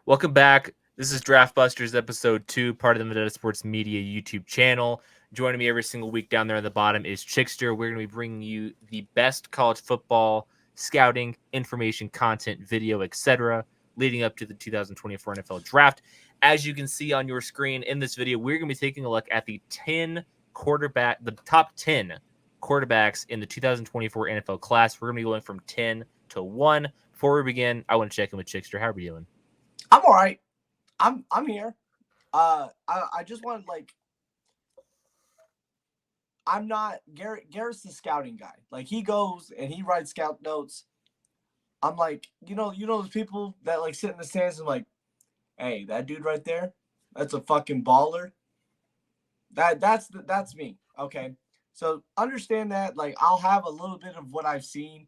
Welcome back. This is Draft Busters episode 2, part of the Vendetta Sports Media YouTube channel. Joining me every single week down there at the bottom is Chickster. We're going to be bringing you the best college football scouting, information, content, video, etc., leading up to the 2024 NFL Draft. As you can see on your screen in this video, we're going to be taking a look at the top 10 quarterbacks in the 2024 NFL class. We're going to be going from 10 to 1. Before we begin, I want to check in with Chickster. How are we doing? I'm all right. I'm here. I just want I'm not Garrett's the scouting guy. Like, he goes and he writes scout notes. I'm like, you know those people that like sit in the stands and like, hey, that dude right there, that's a fucking baller. That's me. Okay. So understand that, like, I'll have a little bit of what I've seen.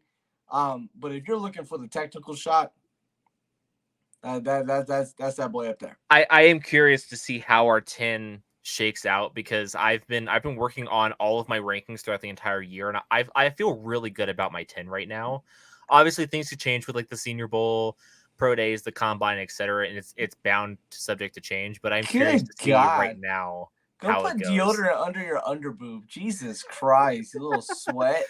But if you're looking for the technical shot, that's that boy up there. I am curious to see how our 10 shakes out, because I've been working on all of my rankings throughout the entire year, and I feel really good about my 10 right now. Obviously, things could change with like the Senior Bowl, pro days, the combine, etc., and it's bound to subject to change. But I'm curious to see right now how it goes. Go put deodorant under your underboob. Jesus Christ, a little sweat.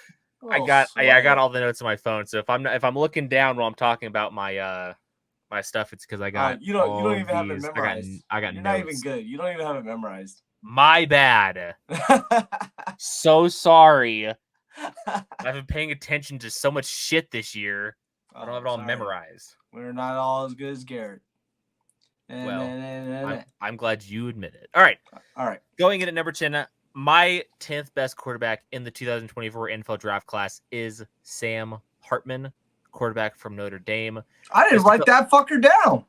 I got all the notes on my phone, so if I'm looking down while I'm talking about my my stuff, it's because I got you don't even have it memorized. I got You're notes. not even good. You don't even have it memorized. My bad. So sorry. I've been paying attention to so much shit this year. I don't have it all memorized. We're not all as good as Garrett. Well, I'm glad you admit it. All right. Going in at number 10, my 10th best quarterback in the 2024 NFL draft class is Sam Hartman, quarterback from Notre Dame. I didn't write that fucker down.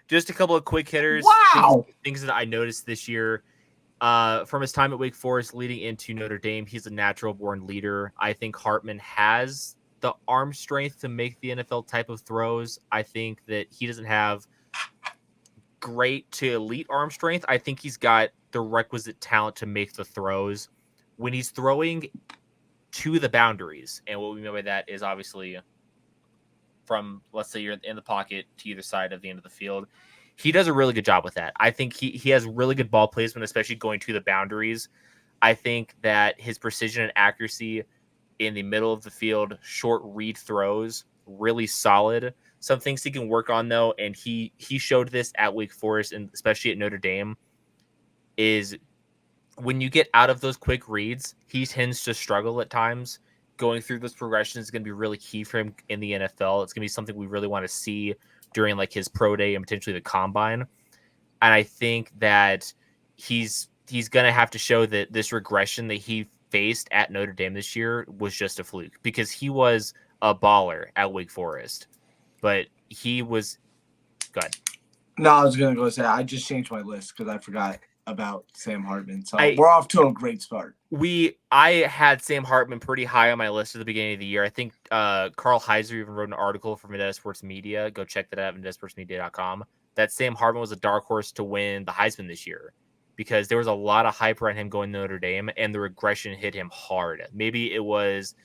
Just a couple of quick hitters. Wow. Things that I noticed this year. From his time at Wake Forest leading into Notre Dame, he's a natural-born leader. I think Hartman has the arm strength to make the NFL type of throws. I think that he doesn't have great to elite arm strength. I think he's got the requisite talent to make the throws. When he's throwing to the boundaries, and what we mean by that is obviously from, let's say you're in the pocket to either side of the end of the field, he does a really good job with that. I think he has really good ball placement, especially going to the boundaries. I think that his precision and accuracy in the middle of the field, short read throws, really solid. Some things he can work on, though, and he showed this at Wake Forest and especially at Notre Dame, is when you get out of those quick reads, he tends to struggle at times. Going through those progressions is going to be really key for him in the NFL. It's going to be something we really want to see during like his pro day and potentially the combine. And I think that he's going to have to show that this regression that he faced at Notre Dame this year was just a fluke, because he was a baller at Wake Forest, but he was good. No, I was going to go say, I just changed my list because I forgot about Sam Hartman. So we're off to a great start. I had Sam Hartman pretty high on my list at the beginning of the year. I think Carl Heiser even wrote an article for Vendetta Sports Media. Go check that out at vendettasportsmedia.com. That Sam Hartman was a dark horse to win the Heisman this year, because there was a lot of hype around him going to Notre Dame, and the regression hit him hard. Maybe it was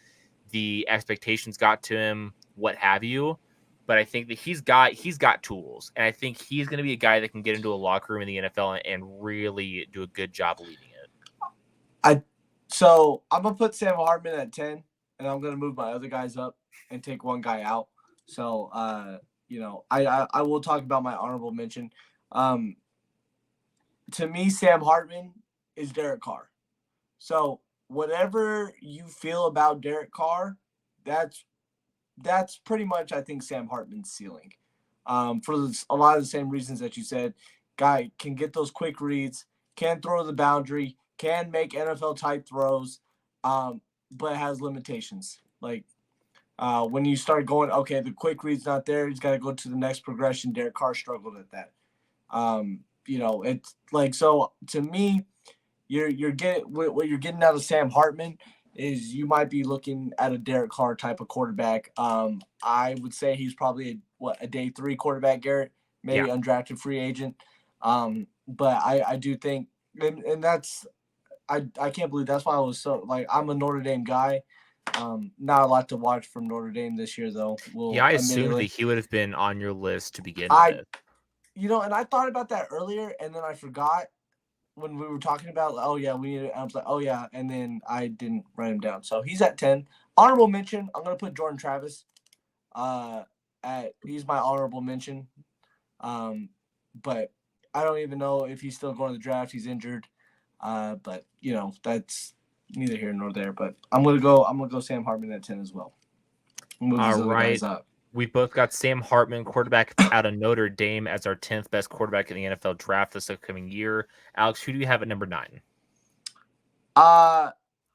the expectations got to him, what have you. But I think that he's got tools, and I think he's going to be a guy that can get into a locker room in the NFL and really do a good job leading it. So I'm going to put Sam Hartman at 10, and I'm going to move my other guys up and take one guy out. So, I will talk about my honorable mention. To me, Sam Hartman is Derek Carr. So whatever you feel about Derek Carr, that's pretty much, I think, Sam Hartman's ceiling. For a lot of the same reasons that you said. Guy can get those quick reads, can throw the boundary, can make NFL-type throws, but has limitations. Like, when you start going, okay, the quick read's not there, he's got to go to the next progression. Derek Carr struggled at that. It's like, so to me, what you're getting out of Sam Hartman is you might be looking at a Derek Carr type of quarterback. I would say he's probably a day 3 quarterback, Garrett, maybe undrafted free agent. But I do think, and that's, I can't believe that's why I was so, like, I'm a Notre Dame guy. Not a lot to watch from Notre Dame this year, though. I assumed that he would have been on your list to begin with. and I thought about that earlier, and then I forgot when we were talking about, oh yeah, we need it. I was like, oh yeah, and then I didn't write him down. So he's at 10. Honorable mention, I'm gonna put Jordan Travis. He's my honorable mention. But I don't even know if he's still going to the draft. He's injured. But that's neither here nor there. But I'm gonna go Sam Hartman at 10 as well. Move these other guys up. We both got Sam Hartman, quarterback out of Notre Dame, as our 10th best quarterback in the NFL draft this upcoming year. Alex, who do you have at number 9?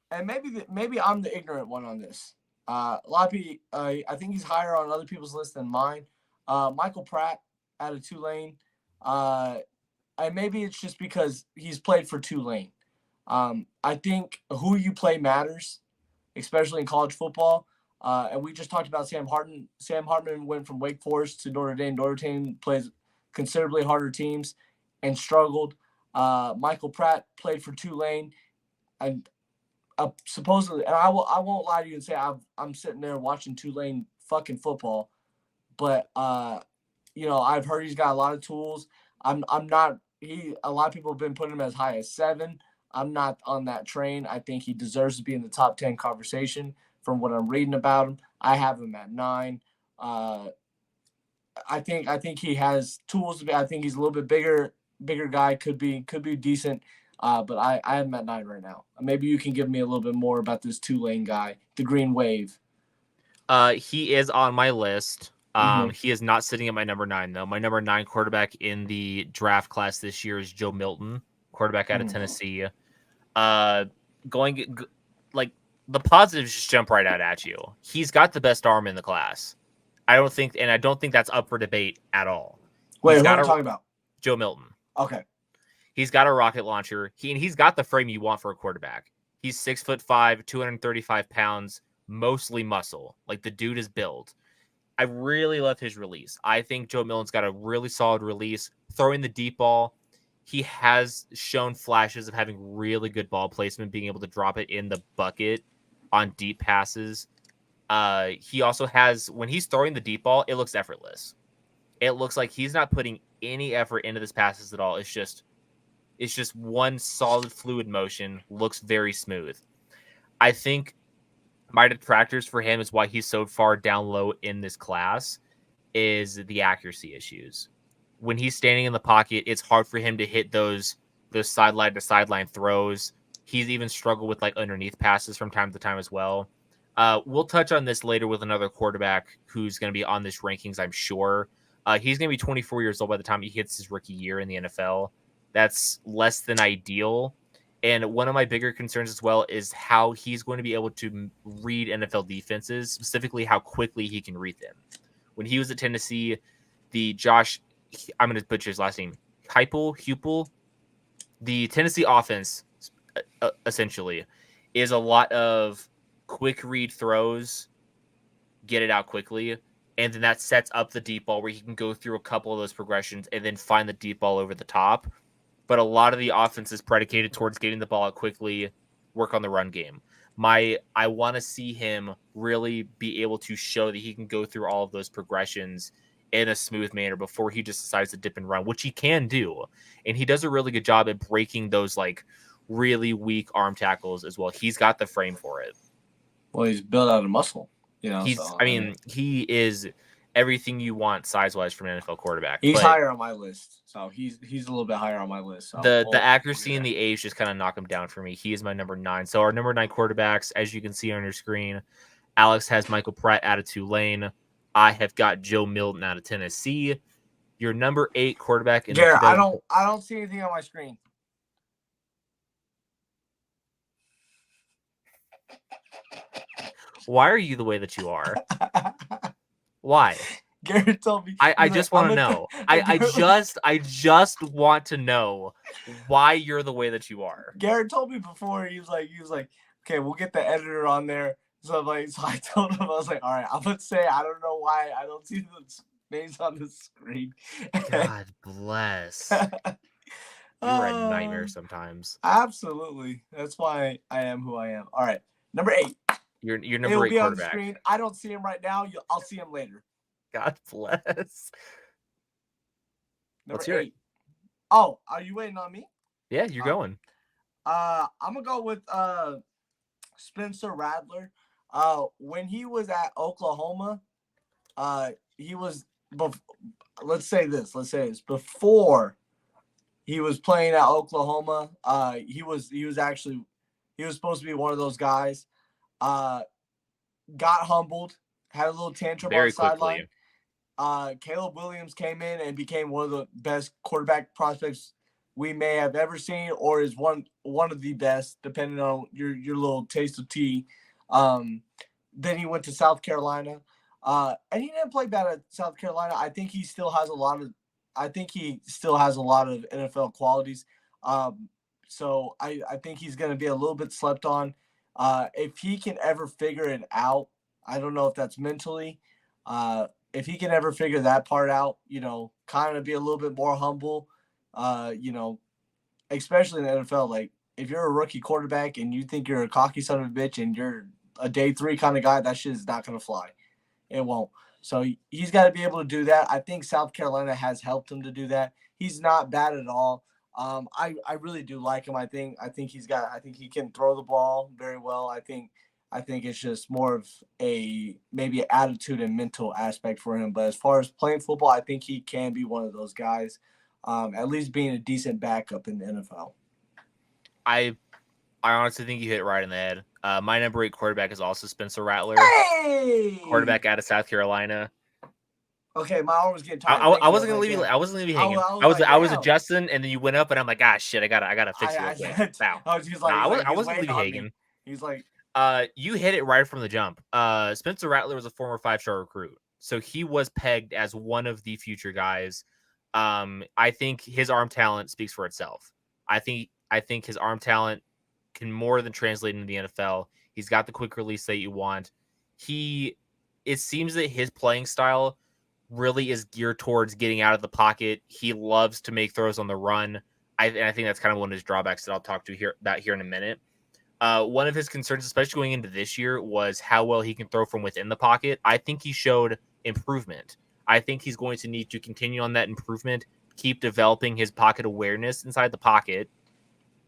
And maybe I'm the ignorant one on this. A lot of people, I think he's higher on other people's list than mine. Michael Pratt out of Tulane. And maybe it's just because he's played for Tulane. I think who you play matters, especially in college football. And we just talked about Sam Hartman. Sam Hartman went from Wake Forest to Notre Dame. Notre Dame plays considerably harder teams and struggled. Michael Pratt played for Tulane, and supposedly, and I won't lie to you and say I'm sitting there watching Tulane fucking football, but I've heard he's got a lot of tools. I'm not. A lot of people have been putting him as high as 7. I'm not on that train. I think he deserves to be in the top 10 conversation from what I'm reading about him. I have him at 9. I think he has tools to be. I think he's a little bit bigger guy. Could be decent. But I have him at 9 right now. Maybe you can give me a little bit more about this Tulane guy, the Green Wave. He is on my list. He is not sitting at my number 9 though. My number 9 quarterback in the draft class this year is Joe Milton, quarterback out of Tennessee. The positives just jump right out at you. He's got the best arm in the class. I don't think that's up for debate at all. Wait, who are you talking about? Joe Milton. Okay. He's got a rocket launcher. He's got the frame you want for a quarterback. He's 6'5", 235 pounds, mostly muscle. Like, the dude is built. I really love his release. I think Joe Milton's got a really solid release. Throwing the deep ball, he has shown flashes of having really good ball placement, being able to drop it in the bucket on deep passes. He also has, when he's throwing the deep ball, it looks effortless. It looks like he's not putting any effort into this passes at all. It's just one solid fluid motion. Looks very smooth. I think my detractors for him is why he's so far down low in this class is the accuracy issues. When he's standing in the pocket, it's hard for him to hit those sideline to sideline throws. He's even struggled with underneath passes from time to time as well. We'll touch on this later with another quarterback who's going to be on this rankings, I'm sure. He's going to be 24 years old by the time he hits his rookie year in the NFL. That's less than ideal. And one of my bigger concerns as well is how he's going to be able to read NFL defenses, specifically how quickly he can read them. When he was at Tennessee, I'm going to butcher his last name, Heupel, the Tennessee offense, essentially, is a lot of quick read throws, get it out quickly, and then that sets up the deep ball where he can go through a couple of those progressions and then find the deep ball over the top. But a lot of the offense is predicated towards getting the ball out quickly, work on the run game. I want to see him really be able to show that he can go through all of those progressions in a smooth manner before he just decides to dip and run, which he can do. And he does a really good job at breaking those really weak arm tackles as well. He's got the frame for it. Well, he's built out of muscle. He is everything you want size-wise from an NFL quarterback. He's higher on my list. So he's a little bit higher on my list. So the accuracy and the age just kind of knock him down for me. He is my number 9. So our number 9 quarterbacks, as you can see on your screen, Alex has Michael Pratt out of Tulane. I have got Joe Milton out of Tennessee. Your number 8 quarterback in Garrett, I don't see anything on my screen. Why are you the way that you are? Why? Garrett told me. I just want to know. I just want to know why you're the way that you are. Garrett told me before. He was like, okay, we'll get the editor on there. So I told him, I was like, all right, I'm gonna say I don't know why I don't see the names on the screen. God bless. You're a nightmare sometimes. Absolutely. That's why I am who I am. All right, number 8. Your number 8 quarterback. On the screen. I don't see him right now. I'll see him later. God bless. Number Let's hear 8. Oh, are you waiting on me? Yeah, you're going. I'm gonna go with Spencer Rattler. When he was at Oklahoma, he was. Let's say this. Before he was playing at Oklahoma, he was supposed to be one of those guys. Got humbled, had a little tantrum on Very the sideline. quickly. Caleb Williams came in and became one of the best quarterback prospects we may have ever seen, or is one of the best, depending on your little taste of tea. Then he went to South Carolina, and he didn't play bad at South Carolina. I think he still has a lot of NFL qualities. So I think he's going to be a little bit slept on. If he can ever figure it out, I don't know if that's mentally. If he can ever figure that part out, kind of be a little bit more humble, especially in the NFL. Like, if you're a rookie quarterback and you think you're a cocky son of a bitch and you're a day 3 kind of guy, that shit is not going to fly. It won't. So he's got to be able to do that. I think South Carolina has helped him to do that. He's not bad at all. I really do like him. I think he can throw the ball very well. I think it's just more of a maybe attitude and mental aspect for him. But as far as playing football, I think he can be one of those guys, at least being a decent backup in the NFL. I honestly think you hit it right in the head. My number 8 quarterback is also Spencer Rattler. Hey! Quarterback out of South Carolina. Okay, my arm was getting tired. I wasn't gonna leave you. I wasn't gonna leave you hanging. I was adjusting, and then you went up, and I'm like, shit, I gotta fix it real quick. Wow. I wasn't gonna leave you hanging. He's like, you hit it right from the jump. Spencer Rattler was a former 5-star recruit, so he was pegged as one of the future guys. I think his arm talent speaks for itself. I think his arm talent can more than translate into the NFL. He's got the quick release that you want. It seems that his playing style really is geared towards getting out of the pocket. He loves to make throws on the run. I think that's kind of one of his drawbacks that I'll talk to here in a minute. One of his concerns, especially going into this year, was how well he can throw from within the pocket. I think he showed improvement. I think he's going to need to continue on that improvement, keep developing his pocket awareness inside the pocket.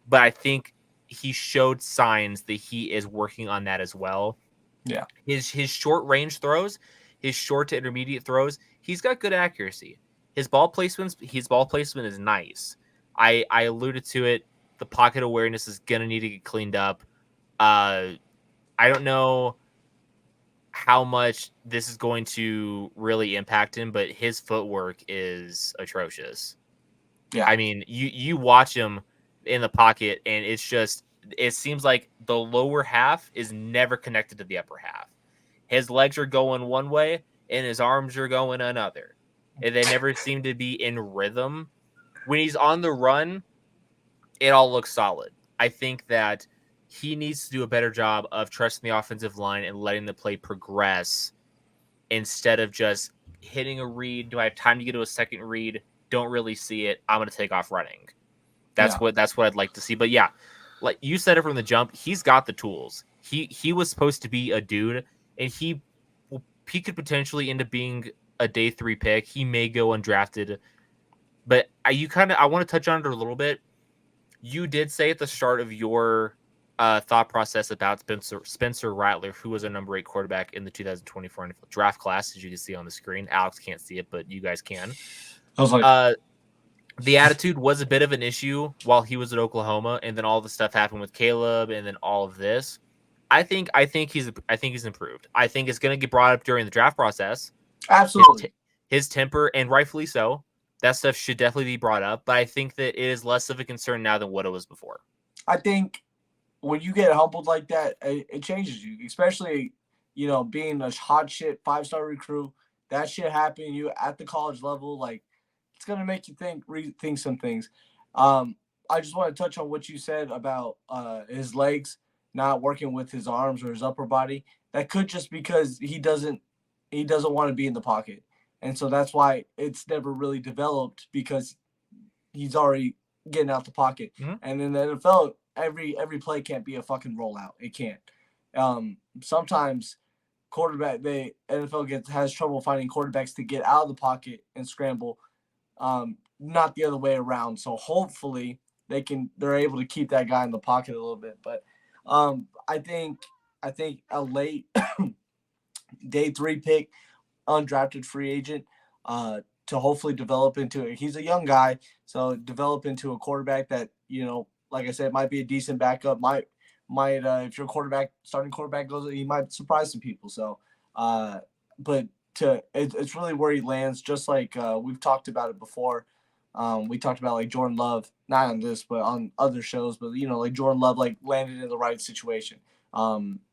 But I think he showed signs that he is working on that as well. Yeah. His short range throws, his short to intermediate throws, he's got good accuracy. His ball placement is nice. I alluded to it. The pocket awareness is gonna need to get cleaned up. I don't know how much this is going to really impact him, but his footwork is atrocious. Yeah. I mean, you watch him in the pocket, and it seems like the lower half is never connected to the upper half. His legs are going one way, and his arms are going another. And they never seem to be in rhythm. When he's on the run, it all looks solid. I think that he needs to do a better job of trusting the offensive line and letting the play progress instead of just hitting a read. Do I have time to get to a second read? Don't really see it. I'm going to take off running. That's what I'd like to see. But yeah, like you said it from the jump, he's got the tools. He was supposed to be a dude, and he could potentially end up being a day 3 pick. He may go undrafted. But I want to touch on it a little bit. You did say at the start of your thought process about Spencer Rattler, who was a number 8 quarterback in the 2024 NFL draft class, as you can see on the screen. Alex can't see it, but you guys can. I was like, the attitude was a bit of an issue while he was at Oklahoma, and then all the stuff happened with Caleb, and then all of this. I think he's improved. I think it's going to get brought up during the draft process. Absolutely, his temper, and rightfully so. That stuff should definitely be brought up, but I think that it is less of a concern now than what it was before. I think when you get humbled like that, it changes you, especially, being a hot shit 5-star recruit. That shit happened you at the college level. Like, it's going to make you rethink some things. I just want to touch on what you said about his legs not working with his arms or his upper body. That could just because he doesn't want to be in the pocket. And so that's why it's never really developed, because he's already getting out the pocket. Mm-hmm. And in the NFL, every play can't be a fucking rollout. It can't. Sometimes the NFL has trouble finding quarterbacks to get out of the pocket and scramble. not the other way around. So hopefully they're able to keep that guy in the pocket a little bit. But I think a late day 3 pick, undrafted free agent, to hopefully develop into he's a young guy, so develop into a quarterback that, like I said, might be a decent backup. Might if your starting quarterback goes, he might surprise some people. So, but it's really where he lands. Just like we've talked about it before. We talked about like Jordan Love, not on this, but on other shows. But like Jordan Love, like landed in the right situation.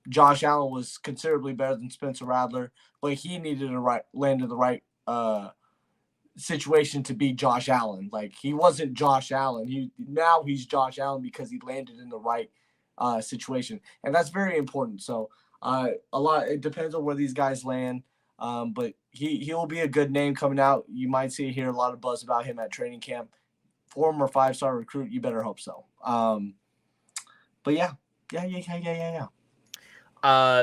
Josh Allen was considerably better than Spencer Rattler, but he needed to land in the right situation to be Josh Allen. Like, he wasn't Josh Allen. He's Josh Allen because he landed in the right situation, and that's very important. So it depends on where these guys land. But he will be a good name coming out. You might hear a lot of buzz about him at training camp. Former 5-star recruit, you better hope so. But yeah.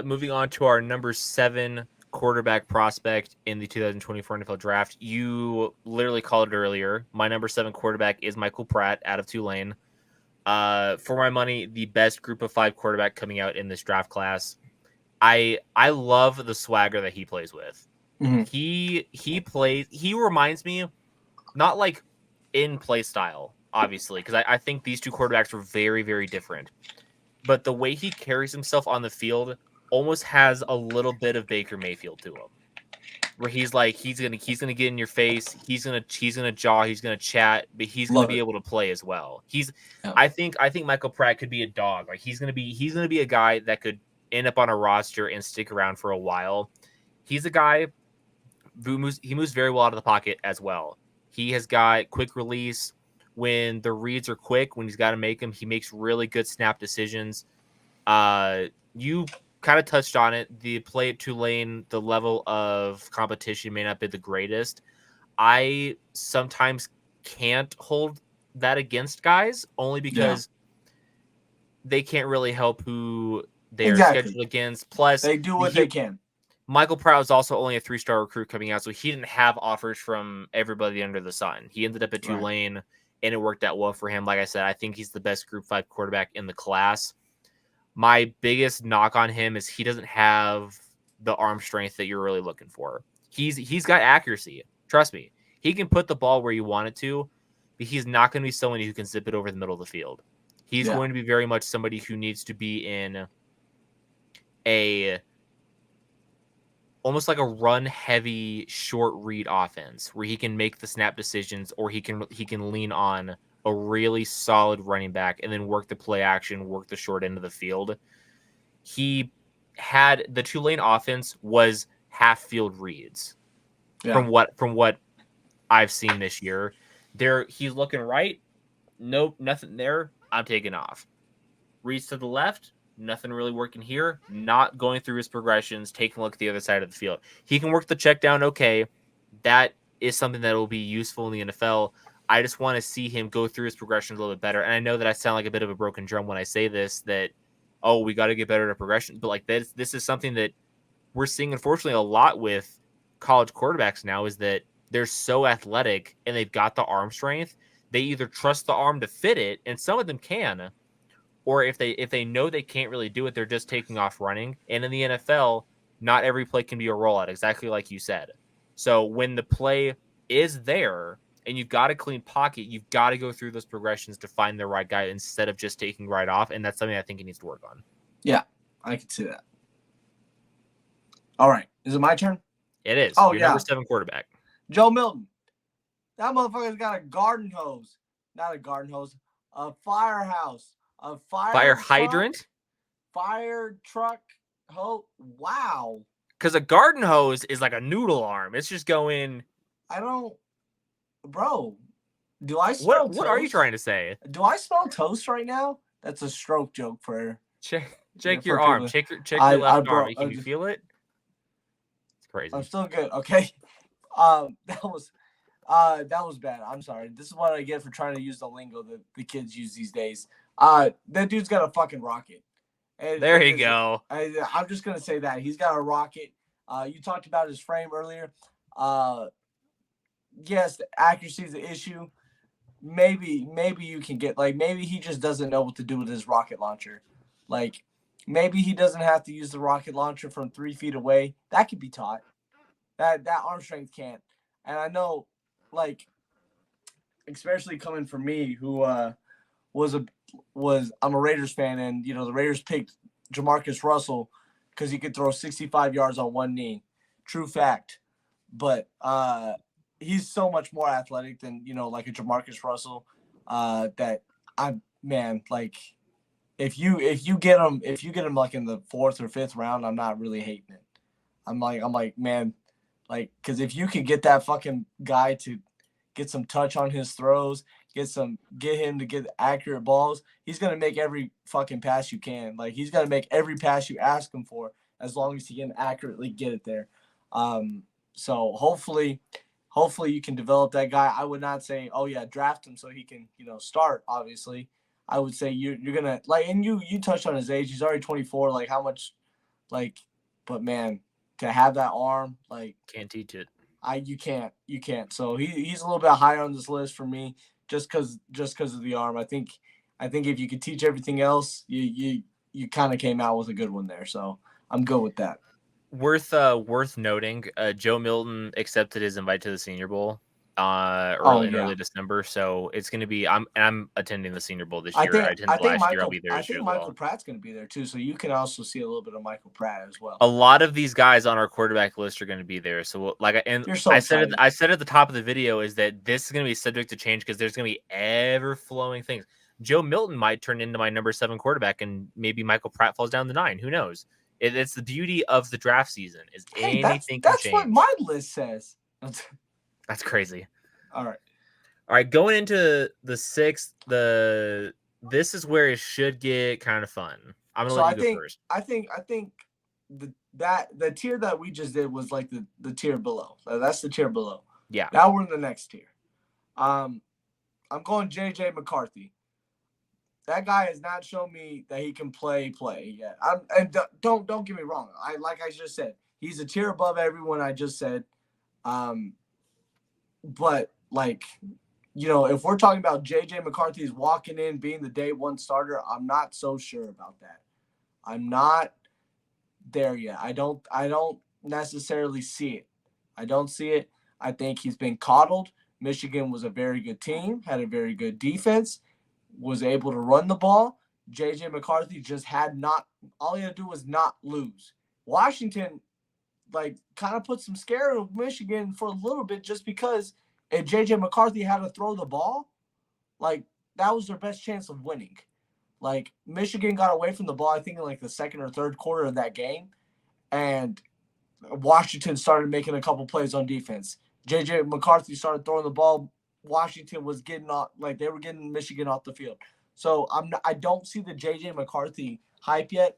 Moving on to our number 7 quarterback prospect in the 2024 NFL Draft. You literally called it earlier. My number 7 quarterback is Michael Pratt out of Tulane. For my money, the best group of 5 quarterback coming out in this draft class. I love the swagger that he plays with. Mm-hmm. He reminds me, not like in play style, obviously, because I think these two quarterbacks were very, very different. But the way he carries himself on the field almost has a little bit of Baker Mayfield to him, where he's gonna get in your face, he's gonna jaw, he's gonna chat, but he's gonna be able to play as well. I think Michael Pratt could be a dog. Like, he's gonna be a guy that could end up on a roster and stick around for a while. He's a guy who moves very well out of the pocket as well. He has got quick release. When the reads are quick, when he's got to make them, he makes really good snap decisions. You kind of touched on it. The play at Tulane, the level of competition may not be the greatest. I sometimes can't hold that against guys, only because they can't really help who they're scheduled against. Plus, they do what they can. Michael Pratt was also only a 3-star recruit coming out, so he didn't have offers from everybody under the sun. He ended up at Tulane, and it worked out well for him. Like I said, I think he's the best Group 5 quarterback in the class. My biggest knock on him is he doesn't have the arm strength that you're really looking for. He's got accuracy. Trust me. He can put the ball where you want it to, but he's not going to be someone who can zip it over the middle of the field. He's going to be very much somebody who needs to be in almost like a run-heavy, short-read offense where he can make the snap decisions, or he can lean on a really solid running back and then work the play action, work the short end of the field. The Tulane offense was half-field reads from what I've seen this year. He's looking right, nope, nothing there, I'm taking off. Reads to the left, nothing really working here. Not going through his progressions, taking a look at the other side of the field. He can work the check down okay. That is something that will be useful in the NFL. I just want to see him go through his progressions a little bit better. And I know that I sound like a bit of a broken drum when I say this, that, we got to get better at progression. But like this is something that we're seeing, unfortunately, a lot with college quarterbacks now, is that they're so athletic and they've got the arm strength. They either trust the arm to fit it, and some of them can, or if they know they can't really do it, they're just taking off running. And in the NFL, not every play can be a rollout, exactly like you said. So when the play is there and you've got a clean pocket, you've got to go through those progressions to find the right guy instead of just taking right off. And that's something I think he needs to work on. Yeah, I can see that. All right. Is it my turn? It is. Oh, Your number 7 quarterback. Joe Milton. That motherfucker's got a garden hose. Not a garden hose. A firehouse. A fire hydrant? Fire truck hose. Wow. Because a garden hose is like a noodle arm. It's just going. Bro, do I smell toast? What are you trying to say? Do I smell toast right now? That's a stroke joke for. Check your arm. Check your left arm. Can you feel it? It's crazy. I'm still good. Okay. That was bad. I'm sorry. This is what I get for trying to use the lingo that the kids use these days. That dude's got a fucking rocket. There you go. I'm just gonna say that he's got a rocket. You talked about his frame earlier. yes, the accuracy is the issue. Maybe you can get like maybe he just doesn't know what to do with his rocket launcher. Like maybe he doesn't have to use the rocket launcher from 3 feet away. That could be taught. That arm strength can't. And I know, like, especially coming from me, who was a was I'm a Raiders fan, and the Raiders picked Jamarcus Russell because he could throw 65 yards on one knee. True fact. But he's so much more athletic than like a Jamarcus Russell. That like if you get him like in the 4th or 5th round, I'm not really hating it. I'm like man, like because if you could get that fucking guy to get some touch on his throws, get him to get accurate balls, he's gonna make every fucking pass you can. Like he's gonna make every pass you ask him for, as long as he can accurately get it there. So hopefully you can develop that guy. I would not say, oh yeah, draft him so he can, start, obviously. I would say you're gonna like, and you touched on his age. He's already 24. Like how much, like, but man, to have that arm, like can't teach it. You can't. So he's a little bit higher on this list for me, just because of the arm. I think if you could teach everything else, you kind of came out with a good one there. So I'm good with that. Worth noting, Joe Milton accepted his invite to the Senior Bowl early December, so it's going to be I'm attending the Senior Bowl this year. I attended last year. I'll be there this year as well. Michael Pratt's going to be there too, so you can also see a little bit of Michael Pratt as well. A lot of these guys on our quarterback list are going to be there. So I said at the top of the video is that this is going to be subject to change because there's going to be ever flowing things. Joe Milton might turn into my number 7 quarterback, and maybe Michael Pratt falls down to 9. Who knows? It's the beauty of the draft season. Is anything can change. That's what my list says. That's crazy. All right. Going into the 6th, this is where it should get kind of fun. I'm gonna let you go first. I think the tier that we just did was like the tier below. That's the tier below. Yeah. Now we're in the next tier. I'm going JJ McCarthy. That guy has not shown me that he can play yet. And don't get me wrong. Like I just said, he's a tier above everyone I just said. But like, if we're talking about JJ McCarthy's walking in being the day 1 starter, I'm not so sure about that. I'm not there yet. I don't necessarily see it. I don't see it. I think he's been coddled. Michigan was a very good team, had a very good defense, was able to run the ball. JJ McCarthy just all he had to do was not lose. Washington, like, kind of put some scare in Michigan for a little bit, just because if JJ McCarthy had to throw the ball, like, that was their best chance of winning. Like, Michigan got away from the ball, I think, in like the 2nd or 3rd quarter of that game, and Washington started making a couple plays on defense. JJ McCarthy started throwing the ball. Washington was getting they were getting Michigan off the field. So I don't see the JJ McCarthy hype yet.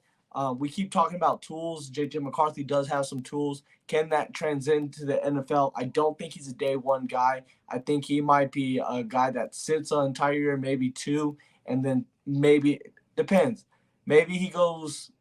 We keep talking about tools. JJ McCarthy does have some tools. Can that transcend to the NFL? I don't think he's a day 1 guy. I think he might be a guy that sits an entire year, maybe 2, and then maybe depends. Maybe he goes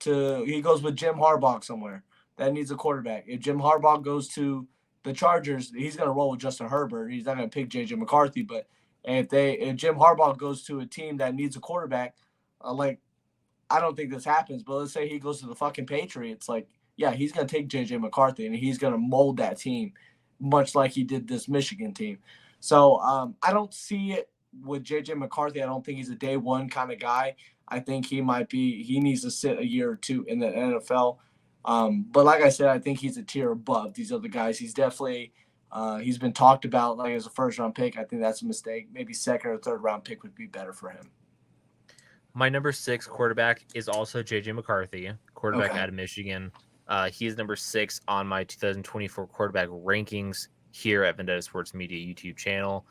with Jim Harbaugh somewhere that needs a quarterback. If Jim Harbaugh goes to the Chargers, he's going to roll with Justin Herbert. He's not going to pick JJ McCarthy. But if Jim Harbaugh goes to a team that needs a quarterback, I don't think this happens, but let's say he goes to the fucking Patriots, like, yeah, he's going to take JJ McCarthy and he's going to mold that team much like he did this Michigan team. So I don't see it with JJ McCarthy. I don't think he's a day 1 kind of guy. I think he needs to sit a year or 2 in the NFL. But like I said, I think he's a tier above these other guys. He's definitely he's been talked about like as a 1st-round pick. I think that's a mistake. Maybe 2nd or 3rd-round pick would be better for him. My number 6 quarterback is also JJ McCarthy, quarterback out of Michigan. He is number 6 on my 2024 quarterback rankings here at Vendetta Sports Media YouTube channel.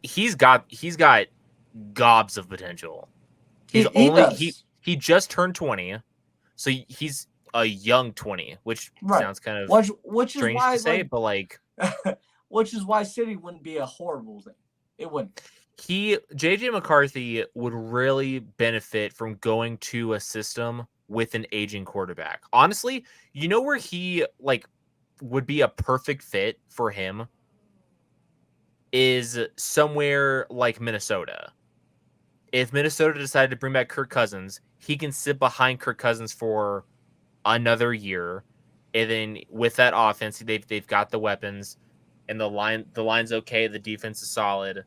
He's got gobs of potential. He just turned 20. So he's a young 20, which sounds kind of strange to say, but like, which is why City wouldn't be a horrible thing. It wouldn't. JJ McCarthy would really benefit from going to a system with an aging quarterback. Honestly, where he like would be a perfect fit for him is somewhere like Minnesota. If Minnesota decided to bring back Kirk Cousins, he can sit behind Kirk Cousins for another year, and then with that offense, they've got the weapons, and the line's okay, the defense is solid.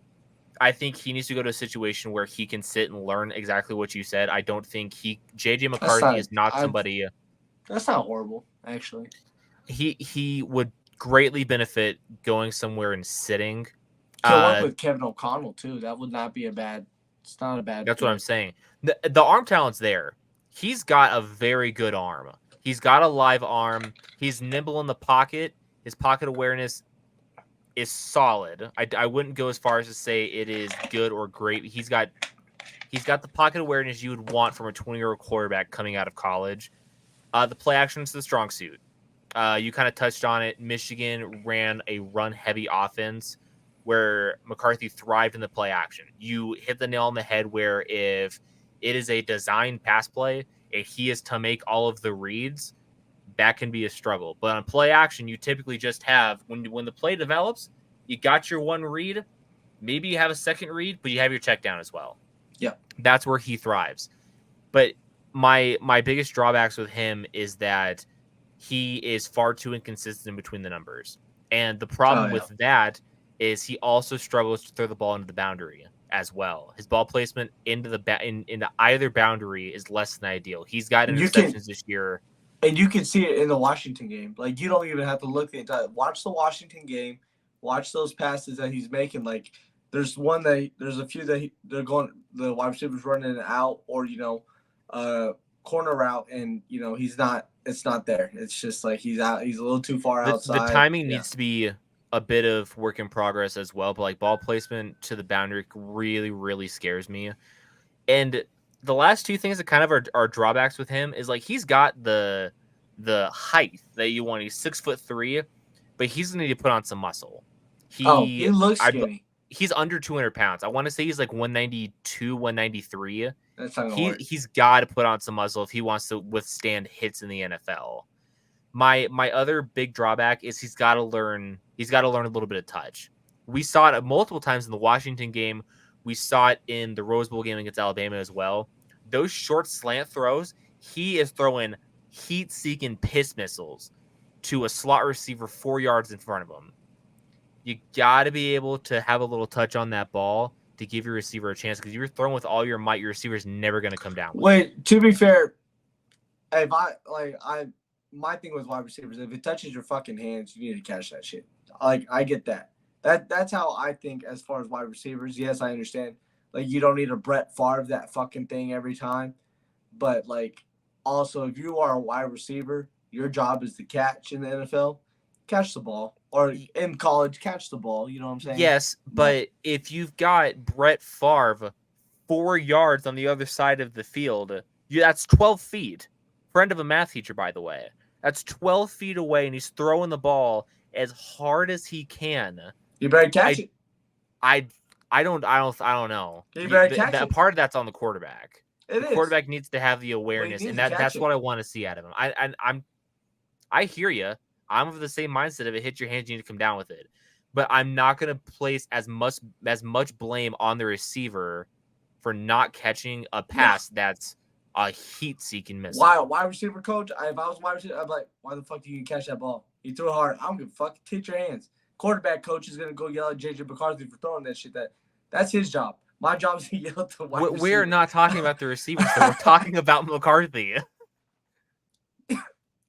I think he needs to go to a situation where he can sit and learn exactly what you said. I don't think JJ McCarthy is not somebody. That's not horrible, actually. He would greatly benefit going somewhere and sitting. Could work with Kevin O'Connell too. That would not be a bad. It's not a bad. That's what I'm saying. The arm talent's there. He's got a very good arm. He's got a live arm. He's nimble in the pocket. His pocket awareness is solid. I wouldn't go as far as to say it is good or great. He's got the pocket awareness you would want from a 20-year-old quarterback coming out of college. The play action is the strong suit. You kind of touched on it. Michigan ran a run-heavy offense where McCarthy thrived in the play action. You hit the nail on the head where if it is a designed pass play and he is to make all of the reads, that can be a struggle. But on play action, you typically just have, when the play develops, you got your one read, maybe you have a second read, but you have your check down as well. Yeah. That's where he thrives. But my biggest drawbacks with him is that he is far too inconsistent between the numbers. And the problem with that is he also struggles to throw the ball into the boundary as well. His ball placement into either boundary is less than ideal. He's got interceptions this year. And you can see it in the Washington game. Like, you don't even have to look the entire. Watch the Washington game. Watch those passes that he's making. Like, there's a few that they're going. The wide receivers running it out, or corner route, and he's not. It's not there. It's just like he's out. He's a little too far outside. The timing needs to be a bit of work in progress as well. But like ball placement to the boundary really, really scares me. And the last two things that kind of are drawbacks with him is like he's got the height that you want. He's 6'3", but he's gonna need to put on some muscle. He looks skinny. He's under 200 pounds. I want to say he's like 192, 193. That's not gonna work. He's got to put on some muscle if he wants to withstand hits in the NFL. My other big drawback is he's got to learn a little bit of touch. We saw it multiple times in the Washington game. We saw it in the Rose Bowl game against Alabama as well. Those short slant throws, he is throwing heat-seeking piss missiles to a slot receiver 4 yards in front of him. You got to be able to have a little touch on that ball to give your receiver a chance, because if you're throwing with all your might, your receiver's never going to come down with it. To be fair, if my thing with wide receivers, if it touches your fucking hands, you need to catch that shit. Like, I get that. That's how I think as far as wide receivers. Yes, I understand. Like, you don't need a Brett Favre that fucking thing every time. But, like, also, if you are a wide receiver, your job is to catch in the NFL. Catch the ball. Or in college, catch the ball. You know what I'm saying? Yes, but if you've got Brett Favre 4 yards on the other side of the field, that's 12 feet. Friend of a math teacher, by the way. That's 12 feet away, and he's throwing the ball as hard as he can. You better catch it. I don't know. You better catch it. Part of that's on the quarterback. The quarterback needs to have the awareness, and that's what I want to see out of him. I hear you. I'm of the same mindset. If it hits your hands, you need to come down with it. But I'm not going to place as much blame on the receiver for not catching a pass that's a heat-seeking missile. Why, wide receiver coach? If I was wide receiver, I'd be like, why the fuck do you catch that ball? You threw it hard. I don't give a fuck. Hit your hands. Quarterback coach is going to go yell at JJ McCarthy for throwing that shit. That's his job. My job is to yell at the wide receiver. We're not talking about the receivers, so we're talking about McCarthy.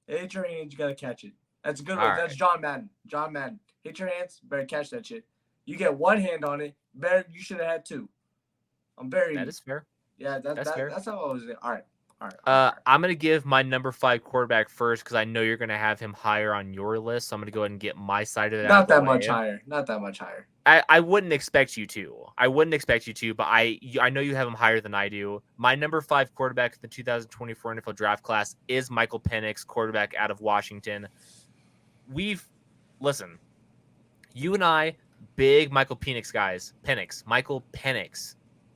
Hit your hands. You got to catch it. That's a good one. Right. That's John Madden. John Madden. Hit your hands. Better catch that shit. You get one hand on it. You should have had two. That is fair. Yeah, that's fair. That's how I was. All right. I'm going to give my number 5 quarterback first because I know you're going to have him higher on your list. So I'm going to go ahead and get my side of that. Not that much higher. Not that much higher. I wouldn't expect you to. But I know you have him higher than I do. My number 5 quarterback in the 2024 NFL draft class is Michael Penix, quarterback out of Washington. Listen, you and I, big Michael Penix guys. Michael Penix.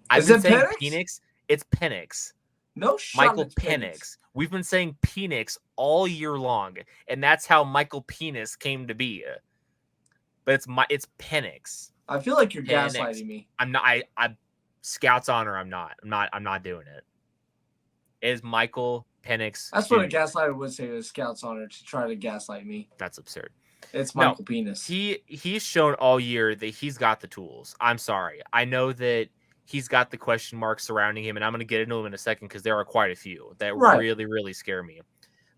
I've been saying Penix? It's Penix. No shot. Michael Penix. We've been saying Penix all year long, and that's how Michael Penix came to be. But it's Penix. I feel like you're Penix. gaslighting me. I'm not. I Scout's honor. I'm not. I'm not doing it. It is Michael Penix. That's Jr. what a gaslighter would say to a Scout's honor, to try to gaslight me. That's absurd. It's Michael Penis. He's shown all year that he's got the tools. I'm sorry. I know that he's got the question marks surrounding him, and I'm going to get into them in a second because there are quite a few that really, really scare me.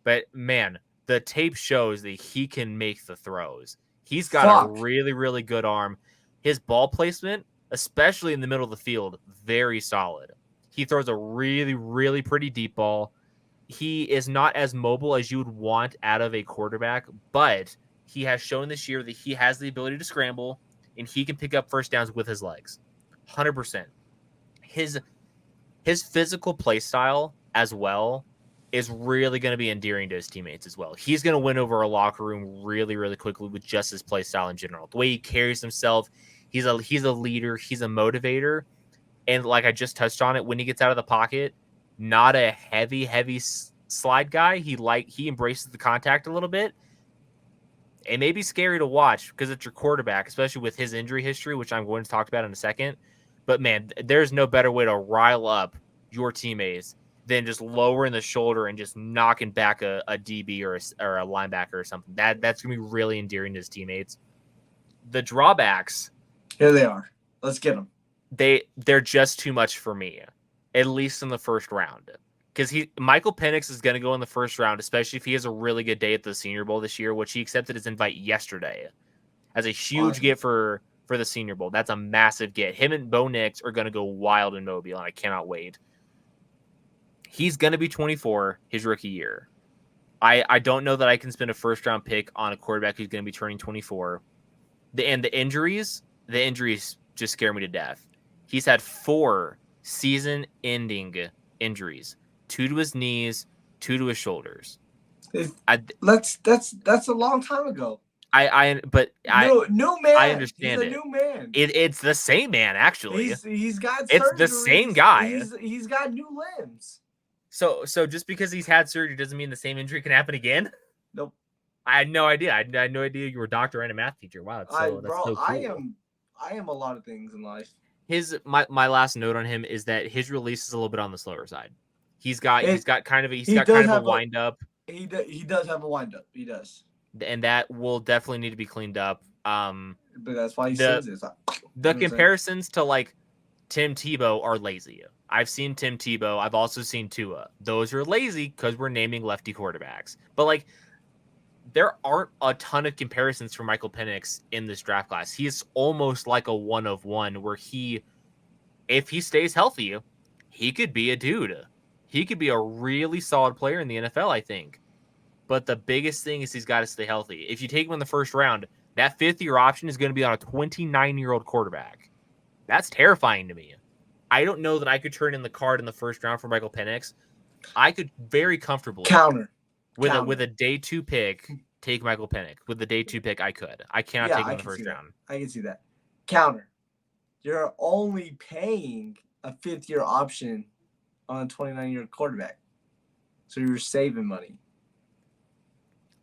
But, man, the tape shows that he can make the throws. He's got a really, really good arm. His ball placement, especially in the middle of the field, very solid. He throws a really, really pretty deep ball. He is not as mobile as you would want out of a quarterback, but he has shown this year that he has the ability to scramble, and he can pick up first downs with his legs. 100%. His physical play style as well is really going to be endearing to his teammates as well. He's going to win over a locker room really, really quickly with just his play style in general. The way he carries himself, he's a leader, he's a motivator, and like I just touched on it, when he gets out of the pocket, not a heavy slide guy. He embraces the contact a little bit. It may be scary to watch because it's your quarterback, especially with his injury history, which I'm going to talk about in a second. But, man, there's no better way to rile up your teammates than just lowering the shoulder and just knocking back a DB or a linebacker or something. That's going to be really endearing to his teammates. The drawbacks. Here they are. Let's get them. They're just too much for me, at least in the first round. Because Michael Penix is going to go in the first round, especially if he has a really good day at the Senior Bowl this year, which he accepted his invite yesterday as a huge get for the Senior Bowl. That's a massive get. Him and Bo Nix are going to go wild in Mobile, and I cannot wait. He's going to be 24 his rookie year. I don't know that I can spend a first-round pick on a quarterback who's going to be turning 24. The injuries just scare me to death. He's had 4 season-ending injuries. 2 to his knees, 2 to his shoulders. That's a long time ago. New man. I understand he's a new man. It's the same man, actually. He's got it's surgeries. The same guy. He's got new limbs. So just because he's had surgery doesn't mean the same injury can happen again? Nope. I had no idea. I had no idea you were a doctor and a math teacher. Wow, that's so cool. I am a lot of things in life. My last note on him is that his release is a little bit on the slower side. He's got kind of a wind up. He does have a wind up. He does. And that will definitely need to be cleaned up. But that's why he says it. The comparisons to like Tim Tebow are lazy. I've seen Tim Tebow. I've also seen Tua. Those are lazy because we're naming lefty quarterbacks. But like, there aren't a ton of comparisons for Michael Penix in this draft class. He's almost like a one of one where if he stays healthy, he could be a dude. He could be a really solid player in the NFL, I think. But the biggest thing is he's got to stay healthy. If you take him in the first round, that 5th-year option is going to be on a 29-year-old quarterback. That's terrifying to me. I don't know that I could turn in the card in the first round for Michael Penix. I could very comfortably with a day 2 pick take Michael Penix. With the day 2 pick, I could. I cannot take him in the first round. I can see that. Counter. You're only paying a 5th-year option on a 29-year quarterback, so you're saving money.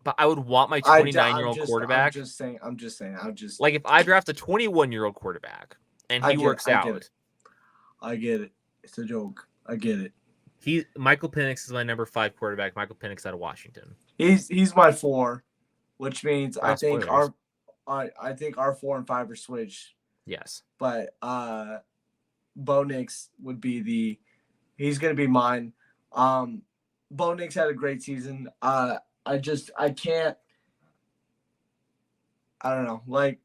But I would want my 29-year-old quarterback. I'm just saying. Like if I draft a 21-year-old quarterback and he works out. I get it. It's a joke. I get it. Michael Penix is my number 5 quarterback. Michael Penix out of Washington. He's my 4, which means I think our 4 and 5 are switched. Yes. But Bo Nix would be he's gonna be mine. Bo Nix had a great season. I can't. I don't know. Like,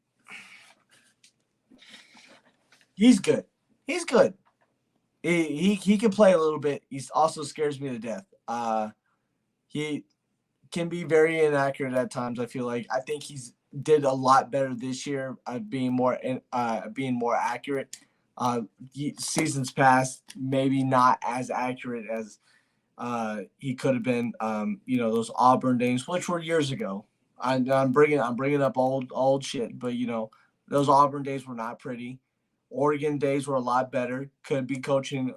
he's good. He's good. He can play a little bit. He also scares me to death. He can be very inaccurate at times. I feel like I think he's did a lot better this year, being more accurate. Seasons past, maybe not as accurate as he could have been. Those Auburn days, which were years ago. I'm bringing up old shit, but those Auburn days were not pretty. Oregon days were a lot better. Could be coaching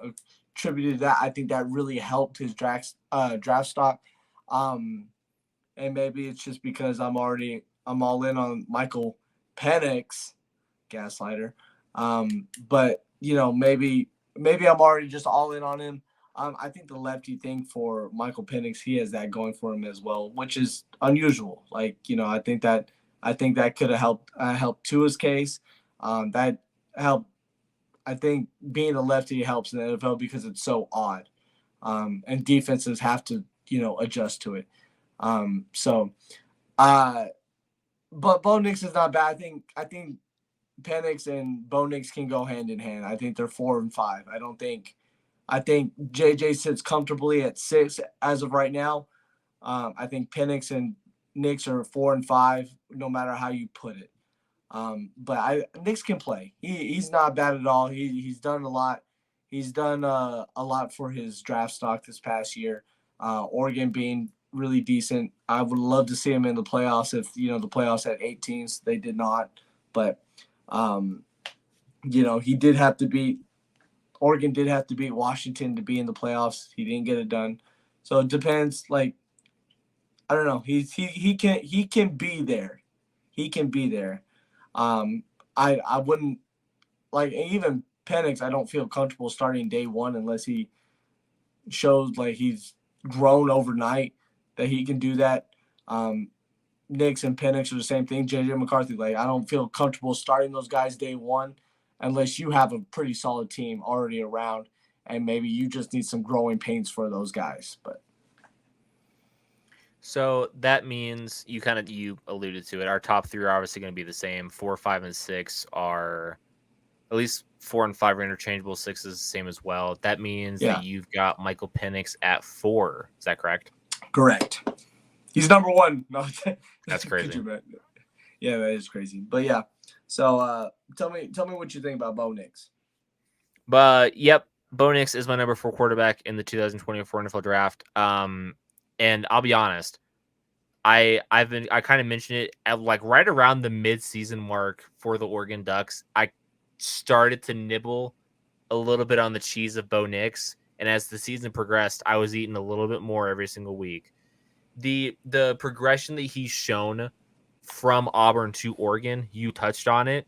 attributed that. I think that really helped his draft stock. And maybe it's just because I'm all in on Michael Penix, gaslighter. But maybe I'm already just all in on him. I think the lefty thing for Michael Penix, he has that going for him as well, which is unusual. Like, I think that could have helped Tua's case. That helped. I think being a lefty helps in the NFL because it's so odd, and defenses have to adjust to it. So, but Bo Nix is not bad. I think Penix and Bo Nix can go hand in hand. I think they're 4 and 5. I think JJ sits comfortably at 6 as of right now. I think Penix and Nix are 4 and 5, no matter how you put it. But Nix can play. He's not bad at all. He's done a lot. He's done a lot for his draft stock this past year. Oregon being really decent. I would love to see him in the playoffs if the playoffs had 8 teams. They did not, but he did have to beat. Oregon did have to beat Washington to be in the playoffs. He didn't get it done. So it depends. Like, I don't know. He can be there. He can be there. I wouldn't like, even Penix. I don't feel comfortable starting day one unless he shows like he's grown overnight that he can do that. Nix and Penix are the same thing. JJ McCarthy. Like, I don't feel comfortable starting those guys day one unless you have a pretty solid team already around, and maybe you just need some growing pains for those guys. But so that means you alluded to it. Our top 3 are obviously going to be the same. 4, 5, and 6 are at least 4 and 5 are interchangeable. 6 is the same as well. That means that you've got Michael Penix at 4. Is that correct? Correct. He's number 1. No, that's crazy. Yeah, that is crazy. But yeah. So tell me what you think about Bo Nix. But yep, Bo Nix is my number 4 quarterback in the 2024 NFL draft. And I'll be honest, I kind of mentioned it at like right around the mid-season mark for the Oregon Ducks. I started to nibble a little bit on the cheese of Bo Nix, and as the season progressed, I was eating a little bit more every single week. The progression that he's shown from Auburn to Oregon, you touched on it.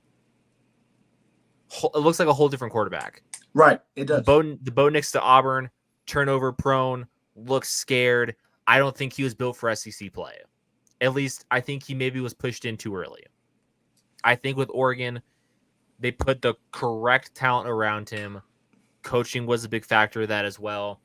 It looks like a whole different quarterback. Right, it does. The Bo Nix to Auburn, turnover prone, looks scared. I don't think he was built for SEC play. At least I think he maybe was pushed in too early. I think with Oregon, they put the correct talent around him. Coaching was a big factor of that as well.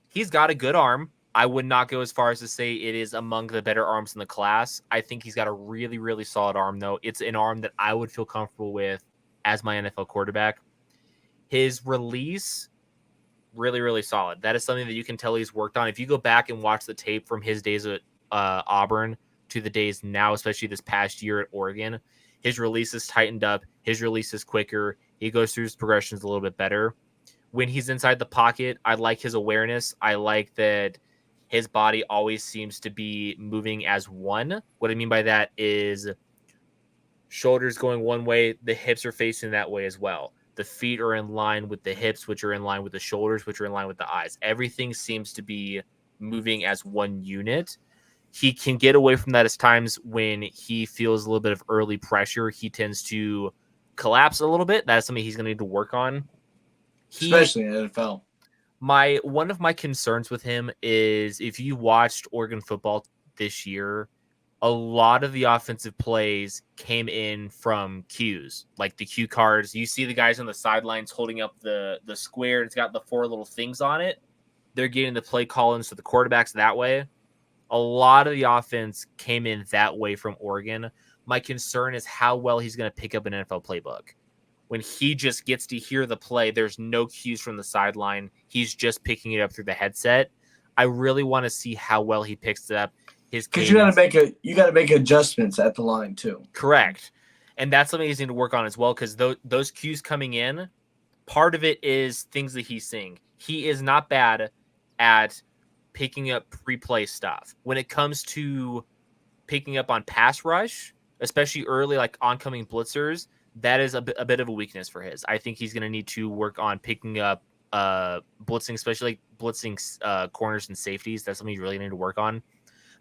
He's got a good arm. I would not go as far as to say it is among the better arms in the class. I think he's got a really, really solid arm, though. It's an arm that I would feel comfortable with as my NFL quarterback. His release, really, really solid. That is something that you can tell he's worked on. If you go back and watch the tape from his days at Auburn to the days now, especially this past year at Oregon, his release is tightened up. His release is quicker. He goes through his progressions a little bit better. When he's inside the pocket, I like his awareness. I like that his body always seems to be moving as one. What I mean by that is shoulders going one way, the hips are facing that way as well. The feet are in line with the hips, which are in line with the shoulders, which are in line with the eyes. Everything seems to be moving as one unit. He can get away from that at times when he feels a little bit of early pressure. He tends to collapse a little bit. That's something he's going to need to work on. Especially in the NFL. One of my concerns with him is if you watched Oregon football this year, a lot of the offensive plays came in from cues, like the cue cards. You see the guys on the sidelines holding up the square. It's got the 4 little things on it. They're getting the play call-ins to the quarterbacks that way. A lot of the offense came in that way from Oregon. My concern is how well he's going to pick up an NFL playbook. When he just gets to hear the play, there's no cues from the sideline. He's just picking it up through the headset. I really want to see how well he picks it up. Because you got to make adjustments at the line too. Correct, and that's something he's going to work on as well. Because those cues coming in, part of it is things that he's seeing. He is not bad at picking up pre-play stuff. When it comes to picking up on pass rush, especially early, like oncoming blitzers, that is a bit of a weakness for his. I think he's going to need to work on picking up blitzing, especially like blitzing corners and safeties. That's something you really need to work on.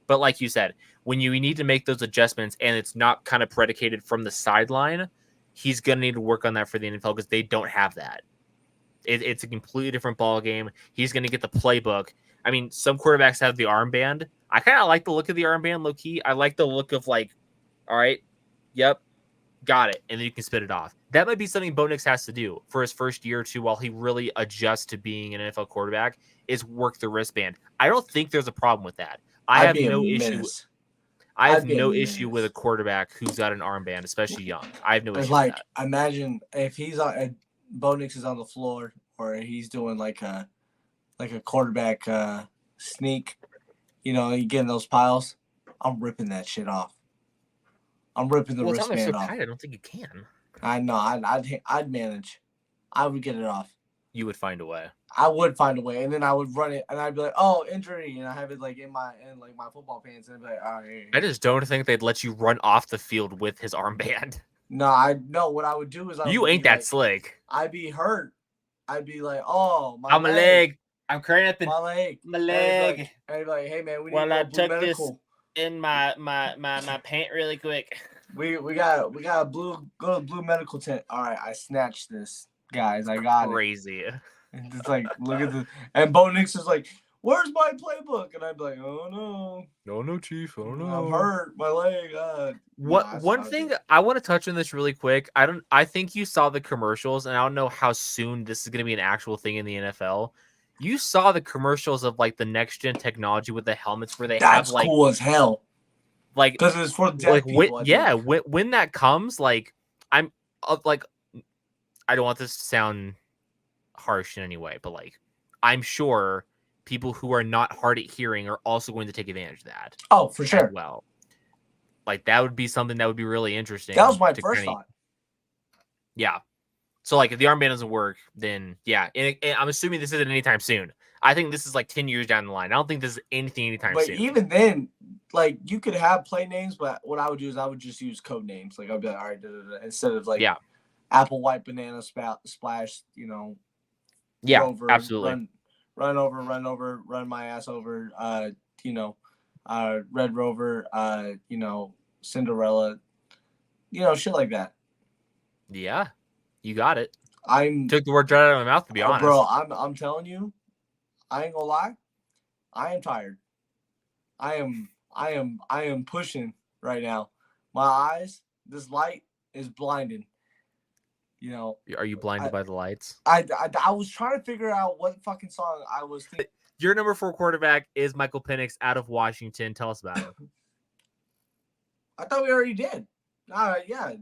But like you said, when you need to make those adjustments and it's not kind of predicated from the sideline, he's going to need to work on that for the NFL because they don't have that. It's a completely different ball game. He's going to get the playbook. I mean, some quarterbacks have the armband. I kind of like the look of the armband, low key. I like the look of like, all right, yep, got it, and then you can spit it off. That might be something Bo Nix has to do for his first year or two while he really adjusts to being an NFL quarterback, is work the wristband. I don't think there's a problem with that. I have no issue. I have no issue with a quarterback who's got an armband, especially young. I have no issue with that. Imagine if he's on Bo Nix is on the floor, or he's doing like a quarterback sneak. You know, you getting those piles. I'm ripping that shit off. I'm ripping the wristband off. Tight, I don't think you can. I know. I'd manage. I would get it off. You would find a way. I would find a way, and then I would run it, and I'd be like, "Oh, injury," and I have it like in my football pants, and I'd be like, "All right." I just don't think they'd let you run off the field with his armband. No, I know what I would do is you ain't that slick. I'd be hurt. I'd be like, "Oh, my leg. I'm cramping. My leg. And I'd be like, "Hey man, we need to go blue medical." In my pant really quick. We got a go to blue medical tent. All right, I snatched this, guys. I got crazy. And it's like, look at the, and Bo Nix is like, "Where's my playbook?" And I'd be like, "Oh no, chief. Oh no, I'm hurt. My leg." One thing I want to touch on this really quick. I think you saw the commercials, and I don't know how soon this is going to be an actual thing in the NFL. You saw the commercials of like the next gen technology with the helmets where they have like cool as hell. Like, because it's for deaf people. When that comes, like, I'm like, I don't want this to sound harsh in any way, but like, I'm sure people who are not hard at hearing are also going to take advantage of that. Oh, for sure. Well, like that would be something that would be really interesting. That was my first thought. Yeah. So like, if the armband doesn't work, then yeah, and I'm assuming this isn't anytime soon. I think this is like 10 years down the line. I don't think this is anything anytime soon. But even then, like, you could have play names, but what I would do is I would just use code names. Like, I'd be like, all right, instead of like, apple, white, banana, splash, you know. Yeah, rover, absolutely. Run over, run my ass over, you know, Red Rover, you know, Cinderella, you know, shit like that. Yeah, you got it. Took the word right out of my mouth, to be honest. Bro, I'm telling you, I ain't gonna lie. I am tired. I am pushing right now. My eyes, this light is blinding. You know. Are you blinded by the lights? I was trying to figure out what fucking song I was thinking. Your number 4 quarterback is Michael Penix out of Washington. Tell us about it. I thought we already did. Yeah.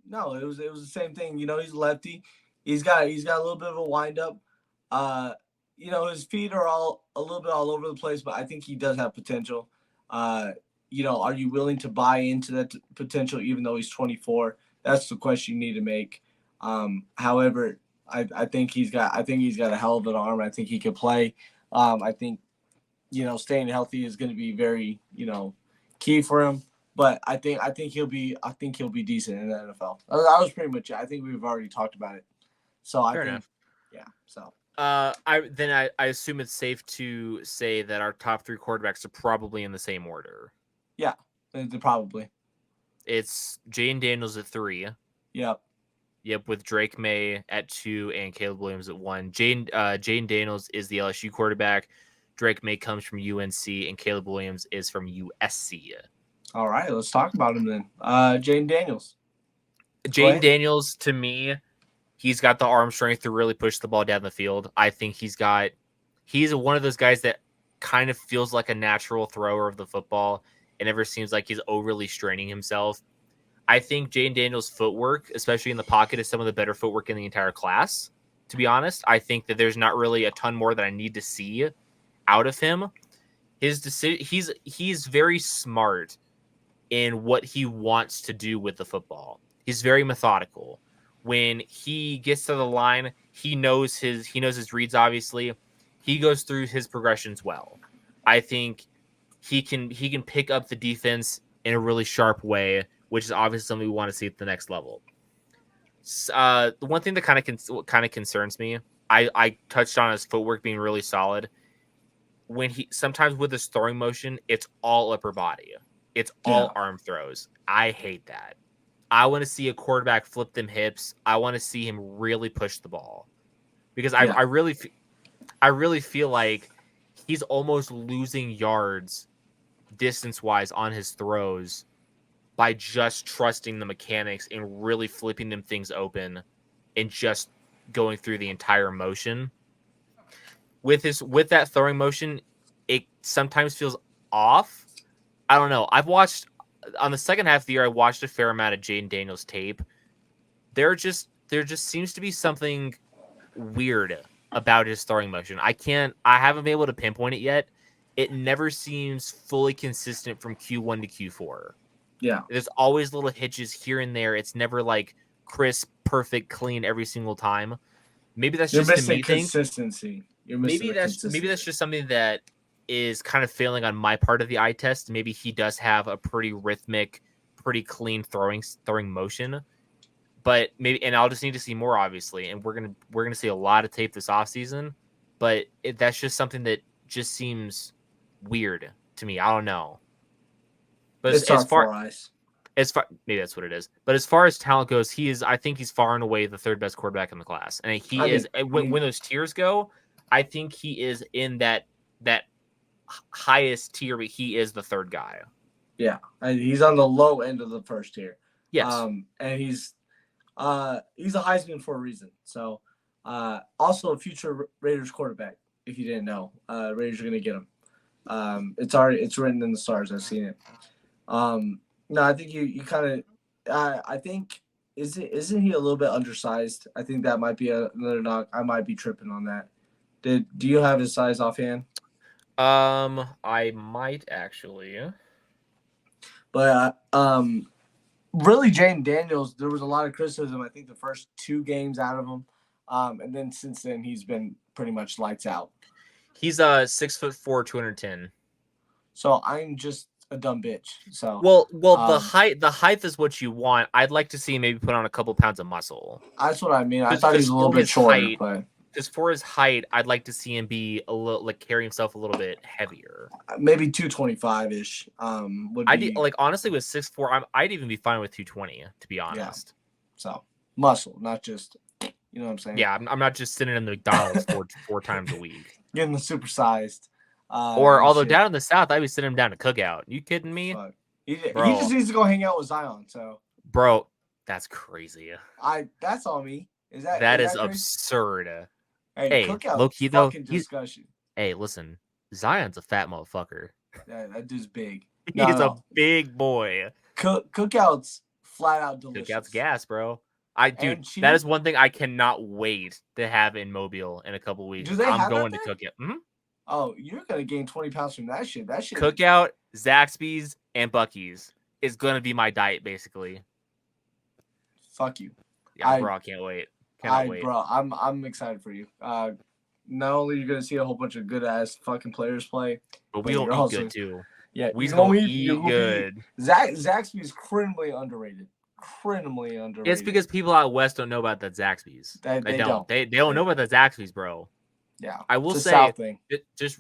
No, it was the same thing. You know, he's a lefty. He's got a little bit of a wind up. You know, his feet are a little bit all over the place, but I think he does have potential. You know, are you willing to buy into that potential even though he's 24? That's the question you need to make. However, I think he's got a hell of an arm. I think he could play. I think, you know, staying healthy is going to be very, you know, key for him. But I think he'll be decent in the NFL. That was pretty much it. I think we've already talked about it. So Fair enough. Yeah. So. I assume it's safe to say that our top 3 quarterbacks are probably in the same order. Yeah, probably. It's Jayden Daniels at 3. Yep, with Drake May at 2 and Caleb Williams at 1. Jayden Daniels is the LSU quarterback. Drake May comes from UNC, and Caleb Williams is from USC. All right, let's talk about him then. Jayden Daniels. Jayden Daniels, to me, he's got the arm strength to really push the ball down the field. I think he's one of those guys that kind of feels like a natural thrower of the football. It never seems like he's overly straining himself. I think Jayden Daniels' footwork, especially in the pocket, is some of the better footwork in the entire class. To be honest, I think that there's not really a ton more that I need to see out of him. He's very smart in what he wants to do with the football. He's very methodical. When he gets to the line, he knows his reads. Obviously, he goes through his progressions well. I think he can pick up the defense in a really sharp way, which is obviously something we want to see at the next level. The one thing that kind of concerns me, I touched on his footwork being really solid. When he sometimes with his throwing motion, it's all upper body. It's all arm throws. I hate that. I want to see a quarterback flip them hips. I want to see him really push the ball because I really feel like he's almost losing yards distance wise on his throws by just trusting the mechanics and really flipping them things open and just going through the entire motion. With that throwing motion, it sometimes feels off. I don't know. I've watched on the second half of the year, I watched a fair amount of Jaden Daniels tape. There just seems to be something weird about his throwing motion. I haven't been able to pinpoint it yet. It never seems fully consistent from Q1 to Q4. Yeah. There's always little hitches here and there. It's never like crisp, perfect, clean every single time. Maybe that's You're just missing a me consistency. thing. Maybe that's just something that is kind of failing on my part of the eye test. Maybe he does have a pretty rhythmic, pretty clean throwing motion. But maybe, and I'll just need to see more, obviously. And we're gonna see a lot of tape this offseason. But that's just something that just seems weird to me. I don't know. But as far maybe that's what it is. But as far as talent goes, I think he's far and away the third best quarterback in the class. And when those tiers go, I think he is in that highest tier, but he is the third guy. Yeah, and he's on the low end of the first tier. Yes. And he's a Heisman for a reason. So, also a future Raiders quarterback. If you didn't know, Raiders are going to get him. It's written in the stars. I've seen it. No, I think you kind of. I think isn't he a little bit undersized? I think that might be another knock. I might be tripping on that. Do you have his size offhand? I might actually. But really, Jaden Daniels, there was a lot of criticism. I think the first 2 games out of him, and then since then he's been pretty much lights out. He's 6'4", 210. So I'm just a dumb bitch. So well, the height is what you want. I'd like to see him maybe put on a couple pounds of muscle. That's what I mean. I thought he was a little bit shorter, but just for his height, I'd like to see him be a little carry himself a little bit heavier. Maybe 225-ish. Honestly with 6'4", I'd even be fine with 220 to be honest. Yeah. So muscle, not just you know what I'm saying. Yeah, I'm not just sitting in the McDonald's four times a week. Getting the supersized. Although down in the South, I'd be sitting him down to Cookout. You kidding me? He just needs to go hang out with Zion. So, bro, that's crazy. That's on me. That is absurd. Hey, low-key though. Discussion. Hey, listen, Zion's a fat motherfucker. Yeah, that dude's big. He's a big boy. Cookout's flat out delicious. Cookout's gas, bro. That is one thing I cannot wait to have in Mobile in a couple weeks. I'm going to Cookout. Mm-hmm. Oh, you're gonna gain 20 pounds from that shit. That shit. Cookout, Zaxby's, and Buc-ee's is gonna be my diet, basically. Fuck you. Yeah, bro, I can't wait. Cannot wait. Bro, I'm excited for you. Not only are you gonna see a whole bunch of good ass fucking players play, but we don't eat good too. Yeah, we don't eat good. Zaxby's criminally underrated. It's because people out west don't know about that Zaxby's. They don't. They don't know about the Zaxby's, bro. Yeah, I will say just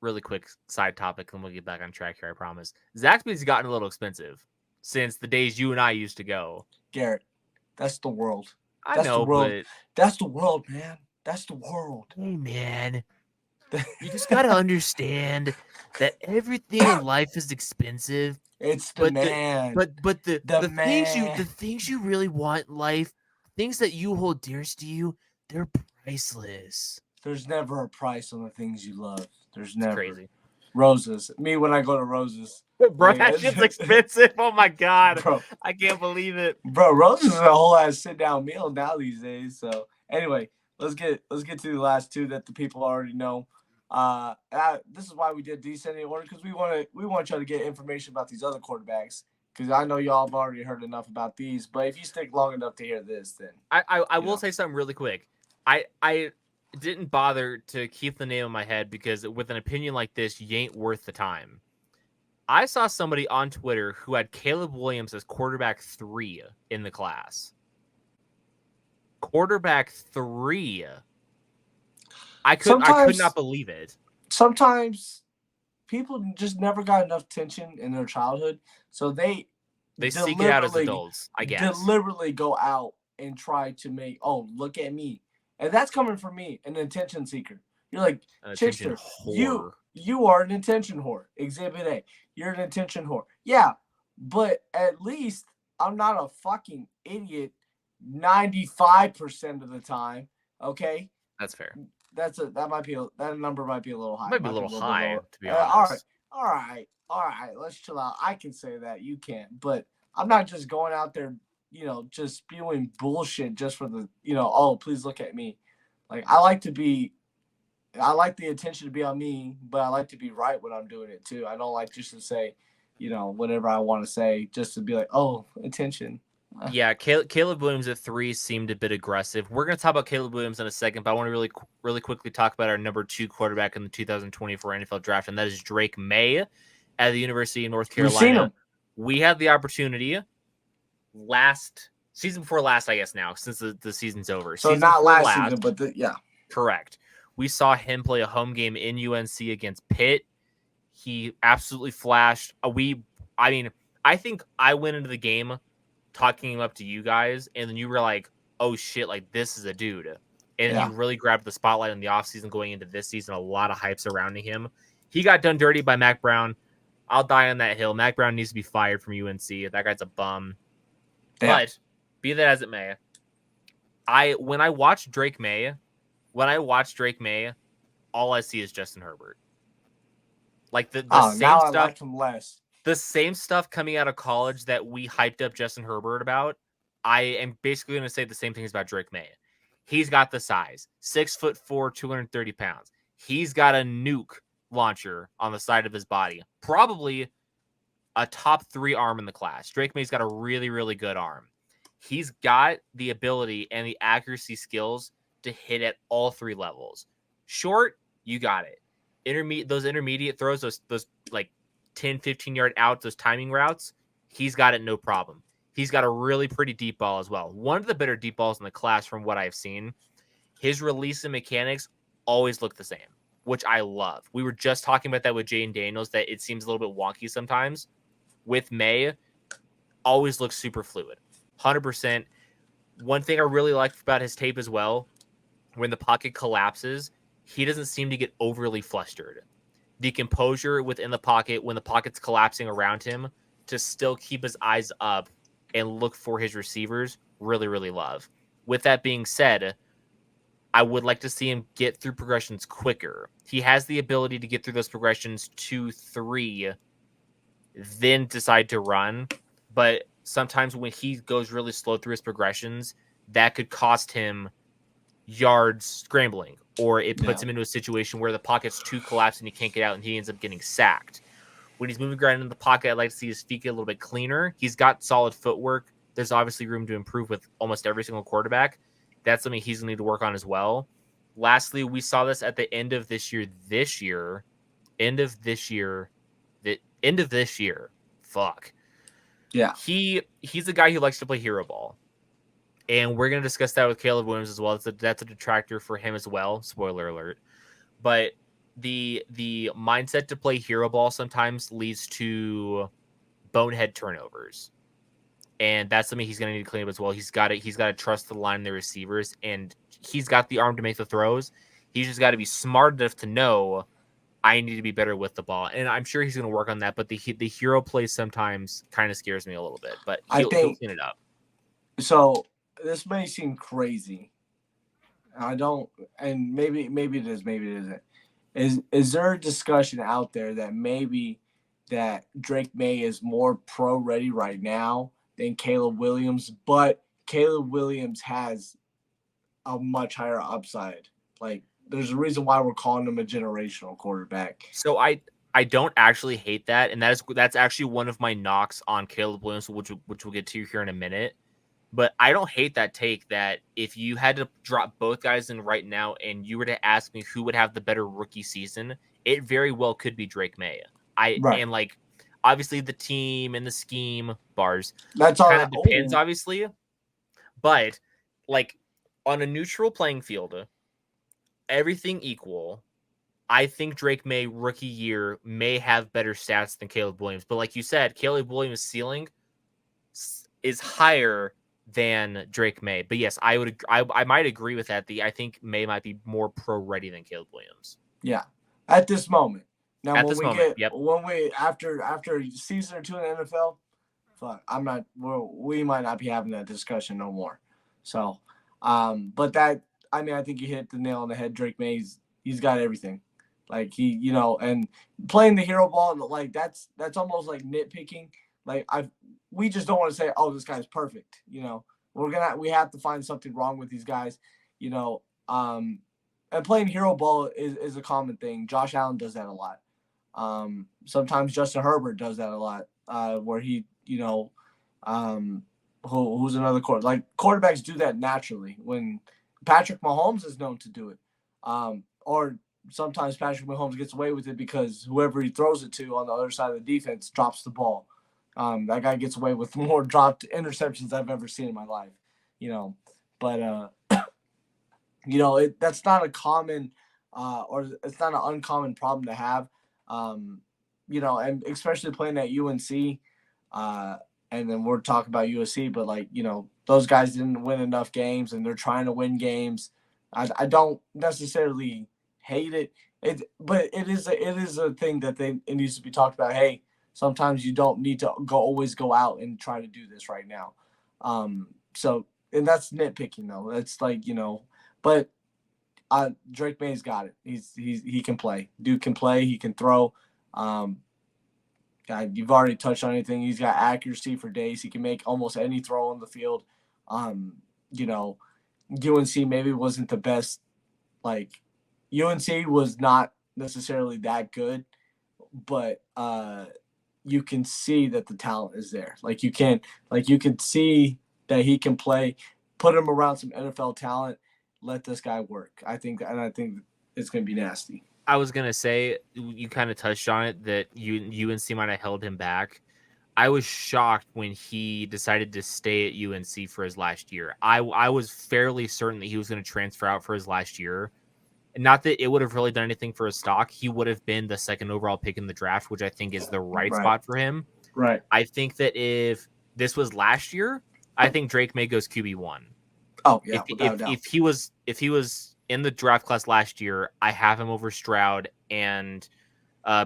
really quick side topic, and we'll get back on track here. I promise. Zaxby's gotten a little expensive since the days you and I used to go. Garrett, that's the world. I know, but that's the world, man. That's the world. Hey, man, you just gotta understand that everything in life is expensive. It's the man. But the things you really want in life, things that you hold dearest to you, they're priceless. There's never a price on the things you love. There's never. It's crazy. Roses. Me when I go to Roses. Bro, that shit's expensive. Oh my god. Bro, I can't believe it. Bro, Roses is a whole ass sit down meal now these days. So anyway, let's get to the last 2 that the people already know. This is why we did descending order, because we want y'all to get information about these other quarterbacks. Because I know y'all have already heard enough about these, but if you stick long enough to hear this, then I will say something really quick. I didn't bother to keep the name in my head because with an opinion like this, you ain't worth the time. I saw somebody on Twitter who had Caleb Williams as quarterback 3 in the class. Quarterback 3. I could not believe it. Sometimes people just never got enough attention in their childhood, so they seek it out as adults, I guess. Deliberately go out and try to make, oh, look at me. And that's coming from me, an attention seeker. You're like, Chickster, you are an attention whore. Exhibit A. You're an attention whore. Yeah, but at least I'm not a fucking idiot 95% of the time. Okay? That's fair. That number might be a little high. Might be a little high, to be honest. All right. Let's chill out. I can say that. You can't. But I'm not just going out there, just spewing bullshit just for the, oh, please look at me. Like, I like the attention to be on me, but I like to be right when I'm doing it too. I don't like just to say, whatever I want to say, just to be like, oh, attention. Yeah, Caleb Williams at 3 seemed a bit aggressive. We're going to talk about Caleb Williams in a second, but I want to really quickly talk about our number 2 quarterback in the 2024 NFL draft, and that is Drake May at the University of North Carolina. We've seen him. We had the opportunity season before last, I guess now, since the season's over. So not last season, but yeah. Correct. We saw him play a home game in UNC against Pitt. He absolutely flashed. I think I went into the game talking him up to you guys, and then you were like, oh shit, like this is a dude. And he really grabbed the spotlight in the offseason going into this season. A lot of hype surrounding him. He got done dirty by Mac Brown. I'll die on that hill. Mac Brown needs to be fired from UNC. That guy's a bum. Yeah. But be that as it may, when I watch Drake May, all I see is Justin Herbert. Like the same now stuff. I like him less. The same stuff coming out of college that we hyped up Justin Herbert about, I am basically going to say the same things about Drake May. He's got the size, 6'4", 230 pounds. He's got a nuke launcher on the side of his body. Probably a top 3 arm in the class. Drake May's got a really, really good arm. He's got the ability and the accuracy skills to hit at all 3 levels. Short, you got it. Those intermediate throws, those like 10, 15-yard outs, those timing routes, he's got it no problem. He's got a really pretty deep ball as well. One of the better deep balls in the class from what I've seen. His release and mechanics always look the same, which I love. We were just talking about that with Jaden Daniels, that it seems a little bit wonky sometimes. With May, always looks super fluid. 100%. One thing I really liked about his tape as well, when the pocket collapses, he doesn't seem to get overly flustered. The composure within the pocket when the pocket's collapsing around him to still keep his eyes up and look for his receivers, really, really love. With that being said, I would like to see him get through progressions quicker. He has the ability to get through those progressions 2, 3, then decide to run. But sometimes when he goes really slow through his progressions, that could cost him yards scrambling, or it puts him into a situation where the pocket's too collapsed and he can't get out and he ends up getting sacked. When he's moving around in the pocket, I'd like to see his feet get a little bit cleaner. He's got solid footwork. There's obviously room to improve with almost every single quarterback. That's something he's going to need to work on as well. Lastly, we saw this at the end of this year. Fuck. Yeah. He's a guy who likes to play hero ball. And we're going to discuss that with Caleb Williams as well. That's a detractor for him as well. Spoiler alert. But the mindset to play hero ball sometimes leads to bonehead turnovers. And that's something he's going to need to clean up as well. He's got to trust the line and the receivers, and he's got the arm to make the throws. He's just got to be smart enough to know I need to be better with the ball. And I'm sure he's going to work on that, but the hero play sometimes kind of scares me a little bit, but he'll clean it up. So this may seem crazy. And maybe it is, maybe it isn't. Is there a discussion out there that maybe that Drake May is more pro ready right now than Caleb Williams, but Caleb Williams has a much higher upside? Like, there's a reason why we're calling him a generational quarterback. So I don't actually hate that, and that's actually one of my knocks on Caleb Williams, which we'll get to here in a minute. But I don't hate that take that if you had to drop both guys in right now and you were to ask me who would have the better rookie season, it very well could be Drake May. And like, obviously the team and the scheme bars. That's all kind of depends, obviously. But like on a neutral playing field, everything equal, I think Drake May rookie year may have better stats than Caleb Williams. But like you said, Caleb Williams' ceiling is higher than Drake May. But yes, I might agree with that. I think May might be more pro ready than Caleb Williams. Yeah, at this moment. Now, At this moment, yep. After a season or two in the NFL, fuck, we might not be having that discussion no more. So, but I think you hit the nail on the head. Drake May's he's got everything. Like and playing the hero ball, like that's almost like nitpicking. Like we just don't want to say, oh, this guy's perfect. We have to find something wrong with these guys. And playing hero ball is a common thing. Josh Allen does that a lot. Sometimes Justin Herbert does that a lot. Where he, who's another like quarterbacks do that naturally. When Patrick Mahomes is known to do it, or sometimes Patrick Mahomes gets away with it because whoever he throws it to on the other side of the defense drops the ball. That guy gets away with more dropped interceptions I've ever seen in my life, but that's not a common, or it's not an uncommon problem to have, and especially playing at UNC, and then we're talking about USC, but those guys didn't win enough games and they're trying to win games. I don't necessarily hate it. But it is a thing that it needs to be talked about. Hey, sometimes you don't need to always go out and try to do this right now. So, and that's nitpicking though. That's but Drake May's got it. He can play. Dude can play. He can throw. You've already touched on anything. He's got accuracy for days. He can make almost any throw on the field. UNC maybe wasn't the best. UNC was not necessarily that good, but you can see that the talent is there. You can see that he can play. Put him around some NFL talent. Let this guy work. I think it's going to be nasty. I was going to say, you kind of touched on it, that UNC might have held him back. I was shocked when he decided to stay at UNC for his last year. I was fairly certain that he was going to transfer out for his last year. Not that it would have really done anything for his stock. He would have been the second overall pick in the draft, which I think is the right spot for him. Right. I think that if this was last year, I think Drake May goes QB1. Oh yeah. If he was in the draft class last year, I have him over Stroud and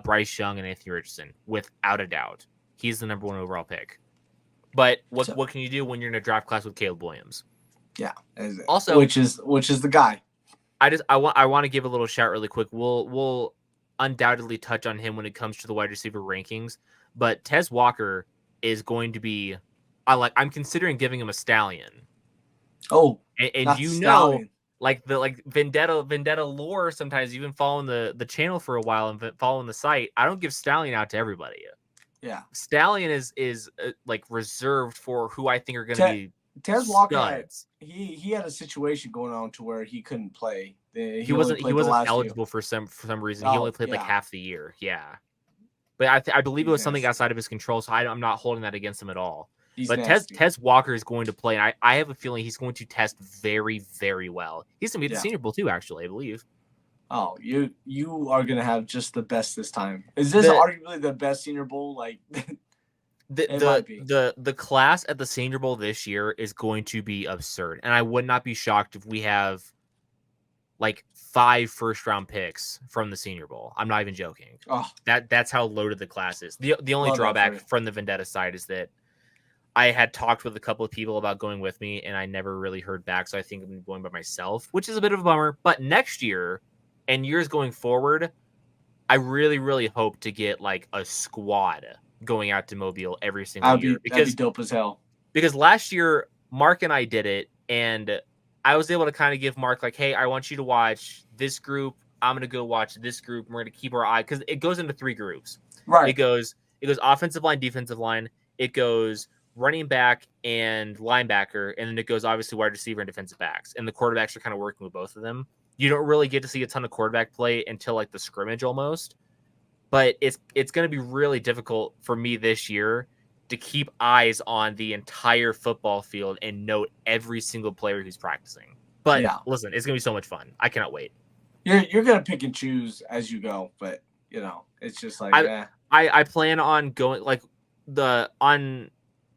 Bryce Young and Anthony Richardson without a doubt. He's the number one overall pick. But what can you do when you're in a draft class with Caleb Williams? Yeah. Also, which is the guy. I want to give a little shout really quick. We'll undoubtedly touch on him when it comes to the wide receiver rankings, but Tez Walker is going to be. I'm considering giving him a stallion. Oh, and stallion. Vendetta lore. Sometimes even following the channel for a while and following the site, I don't give stallion out to everybody. Yeah, stallion is reserved for who I think are going to be. Tez Walker, he had a situation going on to where he couldn't play. He wasn't eligible for some reason. He only played half the year. Yeah, but I believe it was something outside of his control. So I'm not holding that against him at all. But Tez Walker is going to play, and I have a feeling he's going to test very, very well. He's going to be at the Senior Bowl too, actually, I believe. Oh, you are going to have just the best this time. Is this arguably the best Senior Bowl? The class at the Senior Bowl this year is going to be absurd, and I would not be shocked if we have 5 first-round picks from the Senior Bowl. I'm not even joking. Oh, that's how loaded the class is. The only drawback from the Vendetta side is that I had talked with a couple of people about going with me, and I never really heard back. So I think I'm going by myself, which is a bit of a bummer. But next year and years going forward, I really, really hope to get a squad going out to Mobile every single year. That'd be dope as hell. Because last year, Mark and I did it, and I was able to kind of give Mark hey, I want you to watch this group. I'm going to go watch this group. We're going to keep our eye, because it goes into 3 groups. Right. It goes offensive line, defensive line. It goes running back and linebacker, and then it goes obviously wide receiver and defensive backs. And the quarterbacks are kind of working with both of them. You don't really get to see a ton of quarterback play until the scrimmage almost. But it's going to be really difficult for me this year to keep eyes on the entire football field and note every single player who's practicing. But listen, it's going to be so much fun. I cannot wait. You're gonna pick and choose as you go, but it's just like I plan on going like on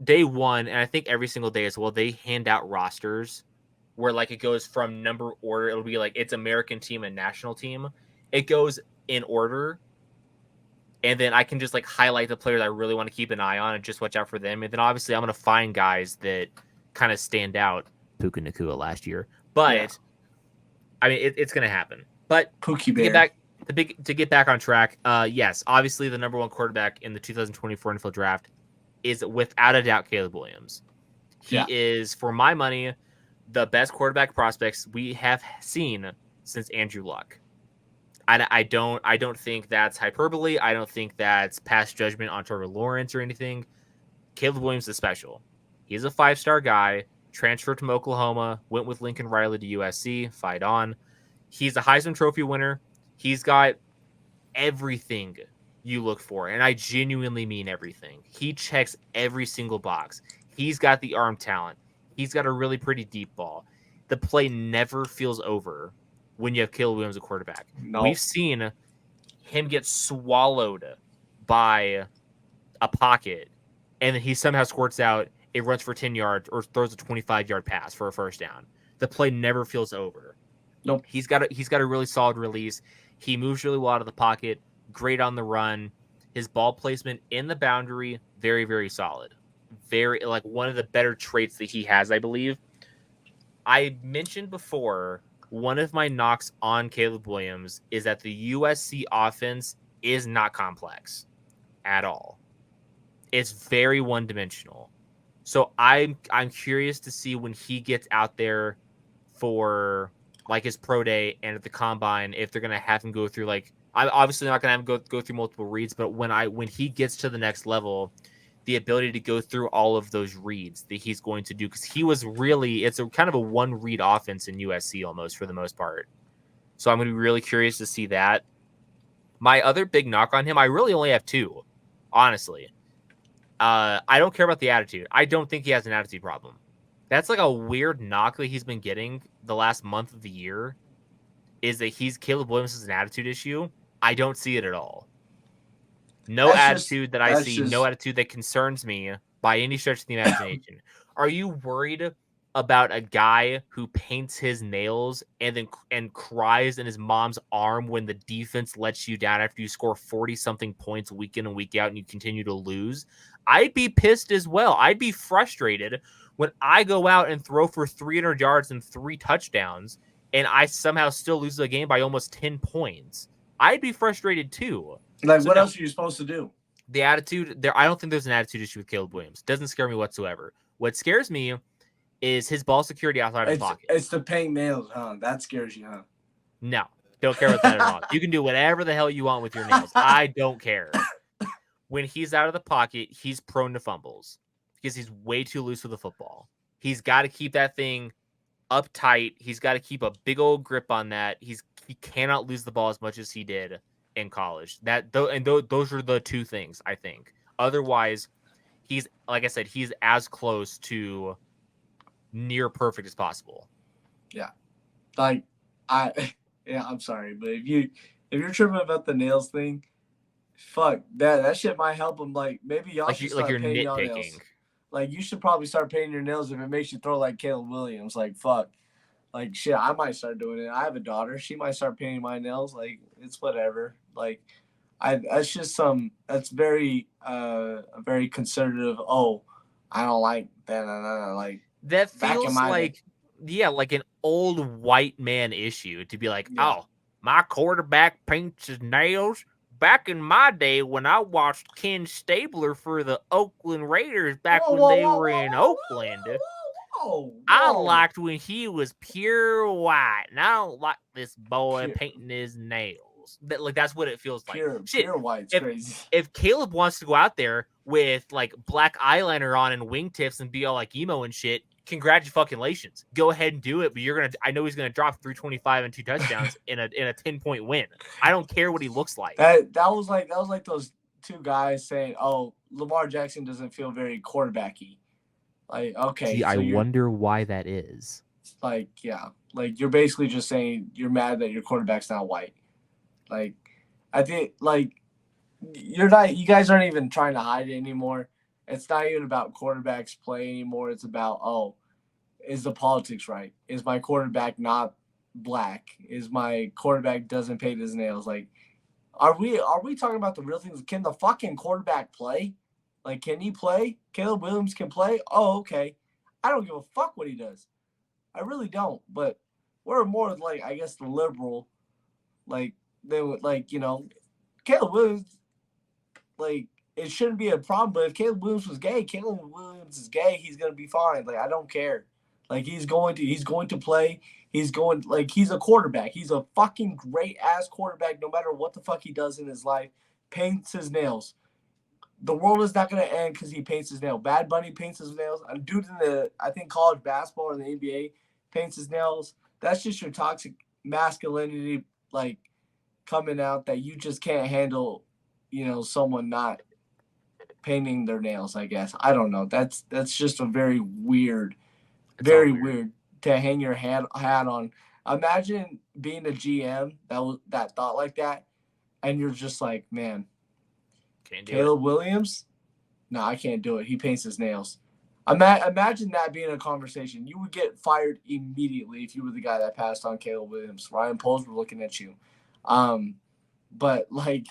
day one, and I think every single day as well. They hand out rosters where like it goes from number order. It'll be like it's American team and national team. It goes in order, and then I can just like highlight the players I really want to keep an eye on and just watch out for them. And then obviously I'm gonna find guys that kind of stand out. Puka Nakua last year, but I mean it's gonna happen. But Pookie Bear. To get back on track, yes, obviously the number one quarterback in the 2024 NFL draft is without a doubt Caleb Williams. He is, for my money, the best quarterback prospects we have seen since Andrew Luck. I don't think that's hyperbole. I don't think that's past judgment on Trevor Lawrence or anything. Caleb Williams is special. He's a 5-star guy, transferred from Oklahoma, went with Lincoln Riley to USC, fight on. He's a Heisman Trophy winner. He's got everything you look for, and I genuinely mean everything. He checks every single box. He's got the arm talent. He's got a really pretty deep ball. The play never feels over when you have Caleb Williams at quarterback. Nope. We've seen him get swallowed by a pocket, and then he somehow squirts out, it runs for 10 yards or throws a 25-yard pass for a first down. The play never feels over. Nope. He's got a really solid release. He moves really well out of the pocket, great on the run. His ball placement in the boundary, very, very solid. Very, like, one of the better traits that he has, I believe. I mentioned before, one of my knocks on Caleb Williams is that the USC offense is not complex at all. It's very one-dimensional. So I'm curious to see when he gets out there for like his pro day and at the combine, if they're gonna have him go through like, I'm obviously not gonna have him go through multiple reads, but when he gets to the next level, the ability to go through all of those reads that he's going to do, because he was really, it's a kind of a one read offense in USC almost for the most part. So I'm gonna be really curious to see that. My other big knock on him, I really only have two, honestly. I don't care about the attitude. I don't think he has an attitude problem. That's like a weird knock that he's been getting the last month of the year, is that Caleb Williams has an attitude issue. I don't see it at all. No attitude that I see, no attitude that concerns me by any stretch of the imagination. Are you worried about a guy who paints his nails and cries in his mom's arm when the defense lets you down after you score 40-something points week in and week out and you continue to lose? I'd be pissed as well. I'd be frustrated when I go out and throw for 300 yards and 3 touchdowns and I somehow still lose the game by almost 10 points. I'd be frustrated too. Like, what else are you supposed to do? The attitude there, I don't think there's an attitude issue with Caleb Williams. Doesn't scare me whatsoever. What scares me is his ball security outside of the pocket. It's the paint nails, huh? That scares you, huh? No, don't care about that at all. You can do whatever the hell you want with your nails. I don't care. When he's out of the pocket, he's prone to fumbles because he's way too loose with the football. He's got to keep that thing uptight. He's got to keep a big old grip on that. He cannot lose the ball as much as he did in college. Those are the two things, I think. Otherwise, he's, like I said, he's as close to near perfect as possible. Yeah. Like, I'm sorry, but if you're tripping about the nails thing, fuck that shit might help him. Like, maybe y'all should start painting your nails. Like, you should probably start painting your nails if it makes you throw like Caleb Williams. Like, fuck. Like, shit, I might start doing it. I have a daughter. She might start painting my nails. Like, it's whatever. Like, that's just that's very very conservative. Oh, I don't like that. Like, that feels like, like an old white man issue to be like, oh, my quarterback paints his nails. Back in my day when I watched Ken Stabler for the Oakland Raiders back when they were in Oakland, I liked when he was pure white, and I don't like this boy painting his nails. That's what it feels like. Pure white's crazy. If Caleb wants to go out there with like black eyeliner on and wingtips and be all like emo and shit, congratulations. Go ahead and do it, but I know he's gonna drop 325 and 2 touchdowns in a 10-point win. I don't care what he looks like. That was like those two guys saying, "Oh, Lamar Jackson doesn't feel very quarterbacky." Like, okay. Gee, I wonder why that is. like, yeah, like you're basically just saying you're mad that your quarterback's not white. Like, I think like you're not. You guys aren't even trying to hide it anymore. It's not even about quarterbacks play anymore. It's about, oh, is the politics right? Is my quarterback not black? Is my quarterback doesn't paint his nails? Like, are we talking about the real things? Can the fucking quarterback play? Like, can he play? Caleb Williams can play? Oh, okay. I don't give a fuck what he does. I really don't. But we're more like, I guess, the liberal. Like, they would, like, Caleb Williams, like, it shouldn't be a problem. But if Caleb Williams was gay, Caleb Williams is gay. He's gonna be fine. Like, I don't care. Like, he's going to play. He's a quarterback. He's a fucking great ass quarterback. No matter what the fuck he does in his life, paints his nails. The world is not gonna end because he paints his nail. Bad Bunny paints his nails. A dude in I think college basketball or the NBA paints his nails. That's just your toxic masculinity, like, coming out that you just can't handle. Someone not painting their nails. I guess I don't know. That's just a very weird, very weird to hang your hat on. Imagine being a GM that thought like that, and you're just like, man, Caleb Williams, no, I can't do it. He paints his nails. Imagine that being a conversation. You would get fired immediately if you were the guy that passed on Caleb Williams. Ryan Poles were looking at you. But like,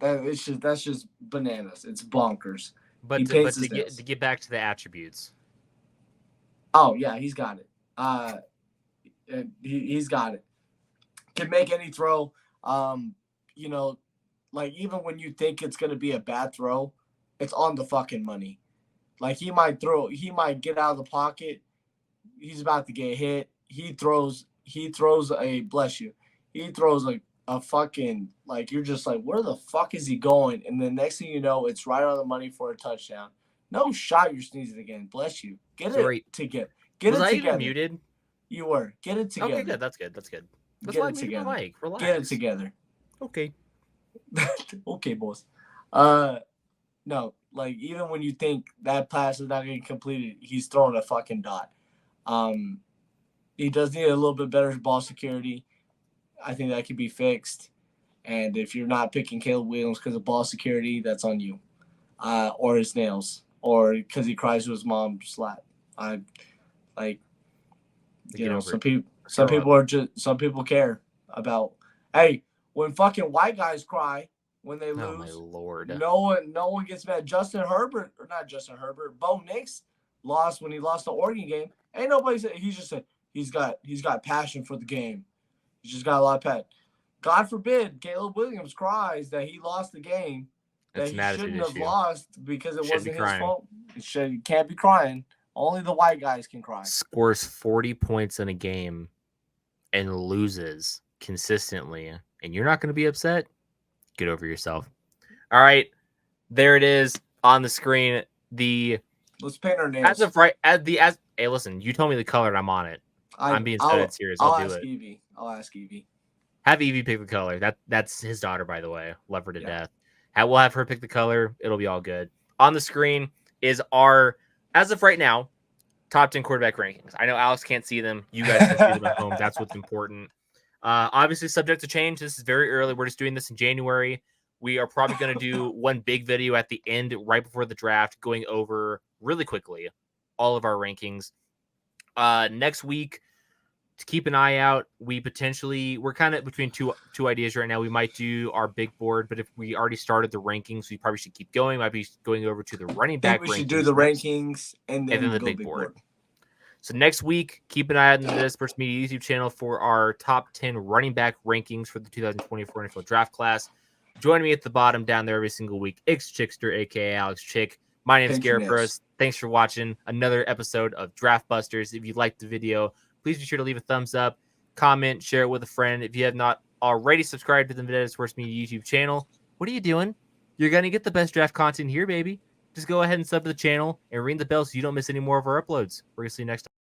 that's just bananas. It's bonkers. But to get back to the attributes. Oh yeah, he's got it. He's got it. Can make any throw. Like, even when you think it's gonna be a bad throw, it's on the fucking money. Like, he might get out of the pocket. He's about to get hit. He throws a bless you. He throws a fucking, like, you're just like, where the fuck is he going? And the next thing you know, it's right on the money for a touchdown. No shot, you're sneezing again. Bless you. Get it together. Was I even muted? You were. Get it together. Okay, good. That's good. Get it together. Relax. Get it together. Okay. Okay, boss. No, like, even when you think that pass is not getting completed, he's throwing a fucking dot. He does need a little bit better ball security. I think that could be fixed. And if you're not picking Caleb Williams because of ball security, that's on you. Or his nails. Or because he cries to his mom slap. Some people care about, hey, when fucking white guys cry when they lose. Oh my Lord. No one gets mad. Bo Nix lost when he lost the Oregon game. Ain't nobody said. He just said he's got passion for the game. He's just got a lot of passion. God forbid Caleb Williams cries that he lost the game that he shouldn't have lost because it wasn't his fault. You can't be crying. Only the white guys can cry. Scores 40 points in a game and loses consistently, and you're not going to be upset? Get over yourself. All right, there it is on the screen. Let's paint our nails. Hey, listen, you told me the color and I'm on it. I'm being so dead serious. I'll do it. I'll ask Evie. Have Evie pick the color. That's his daughter, by the way. Love her to death. We'll have her pick the color. It'll be all good. On the screen is our, as of right now, top 10 quarterback rankings. I know Alex can't see them. You guys can see them at home. That's what's important. Obviously, subject to change. This is very early. We're just doing this in January. We are probably going to do one big video at the end, right before the draft, going over really quickly all of our rankings. Next week, to keep an eye out, we're kind of between two ideas right now. We might do our big board, but if we already started the rankings, we probably should keep going. Might be going over to the running back rankings. We should do the rankings and then the big board. So next week, keep an eye out on the Sports Media YouTube channel for our top 10 running back rankings for the 2024 NFL Draft Class. Join me at the bottom down there every single week. It's Chickster, a.k.a. Alex Chick. My name is Garrett Burroughs. Thanks for watching another episode of Draft Busters. If you liked the video, please be sure to leave a thumbs up, comment, share it with a friend. If you have not already subscribed to the Vendetta Sports Media YouTube channel, what are you doing? You're going to get the best draft content here, baby. Just go ahead and sub to the channel and ring the bell so you don't miss any more of our uploads. We're going to see you next time.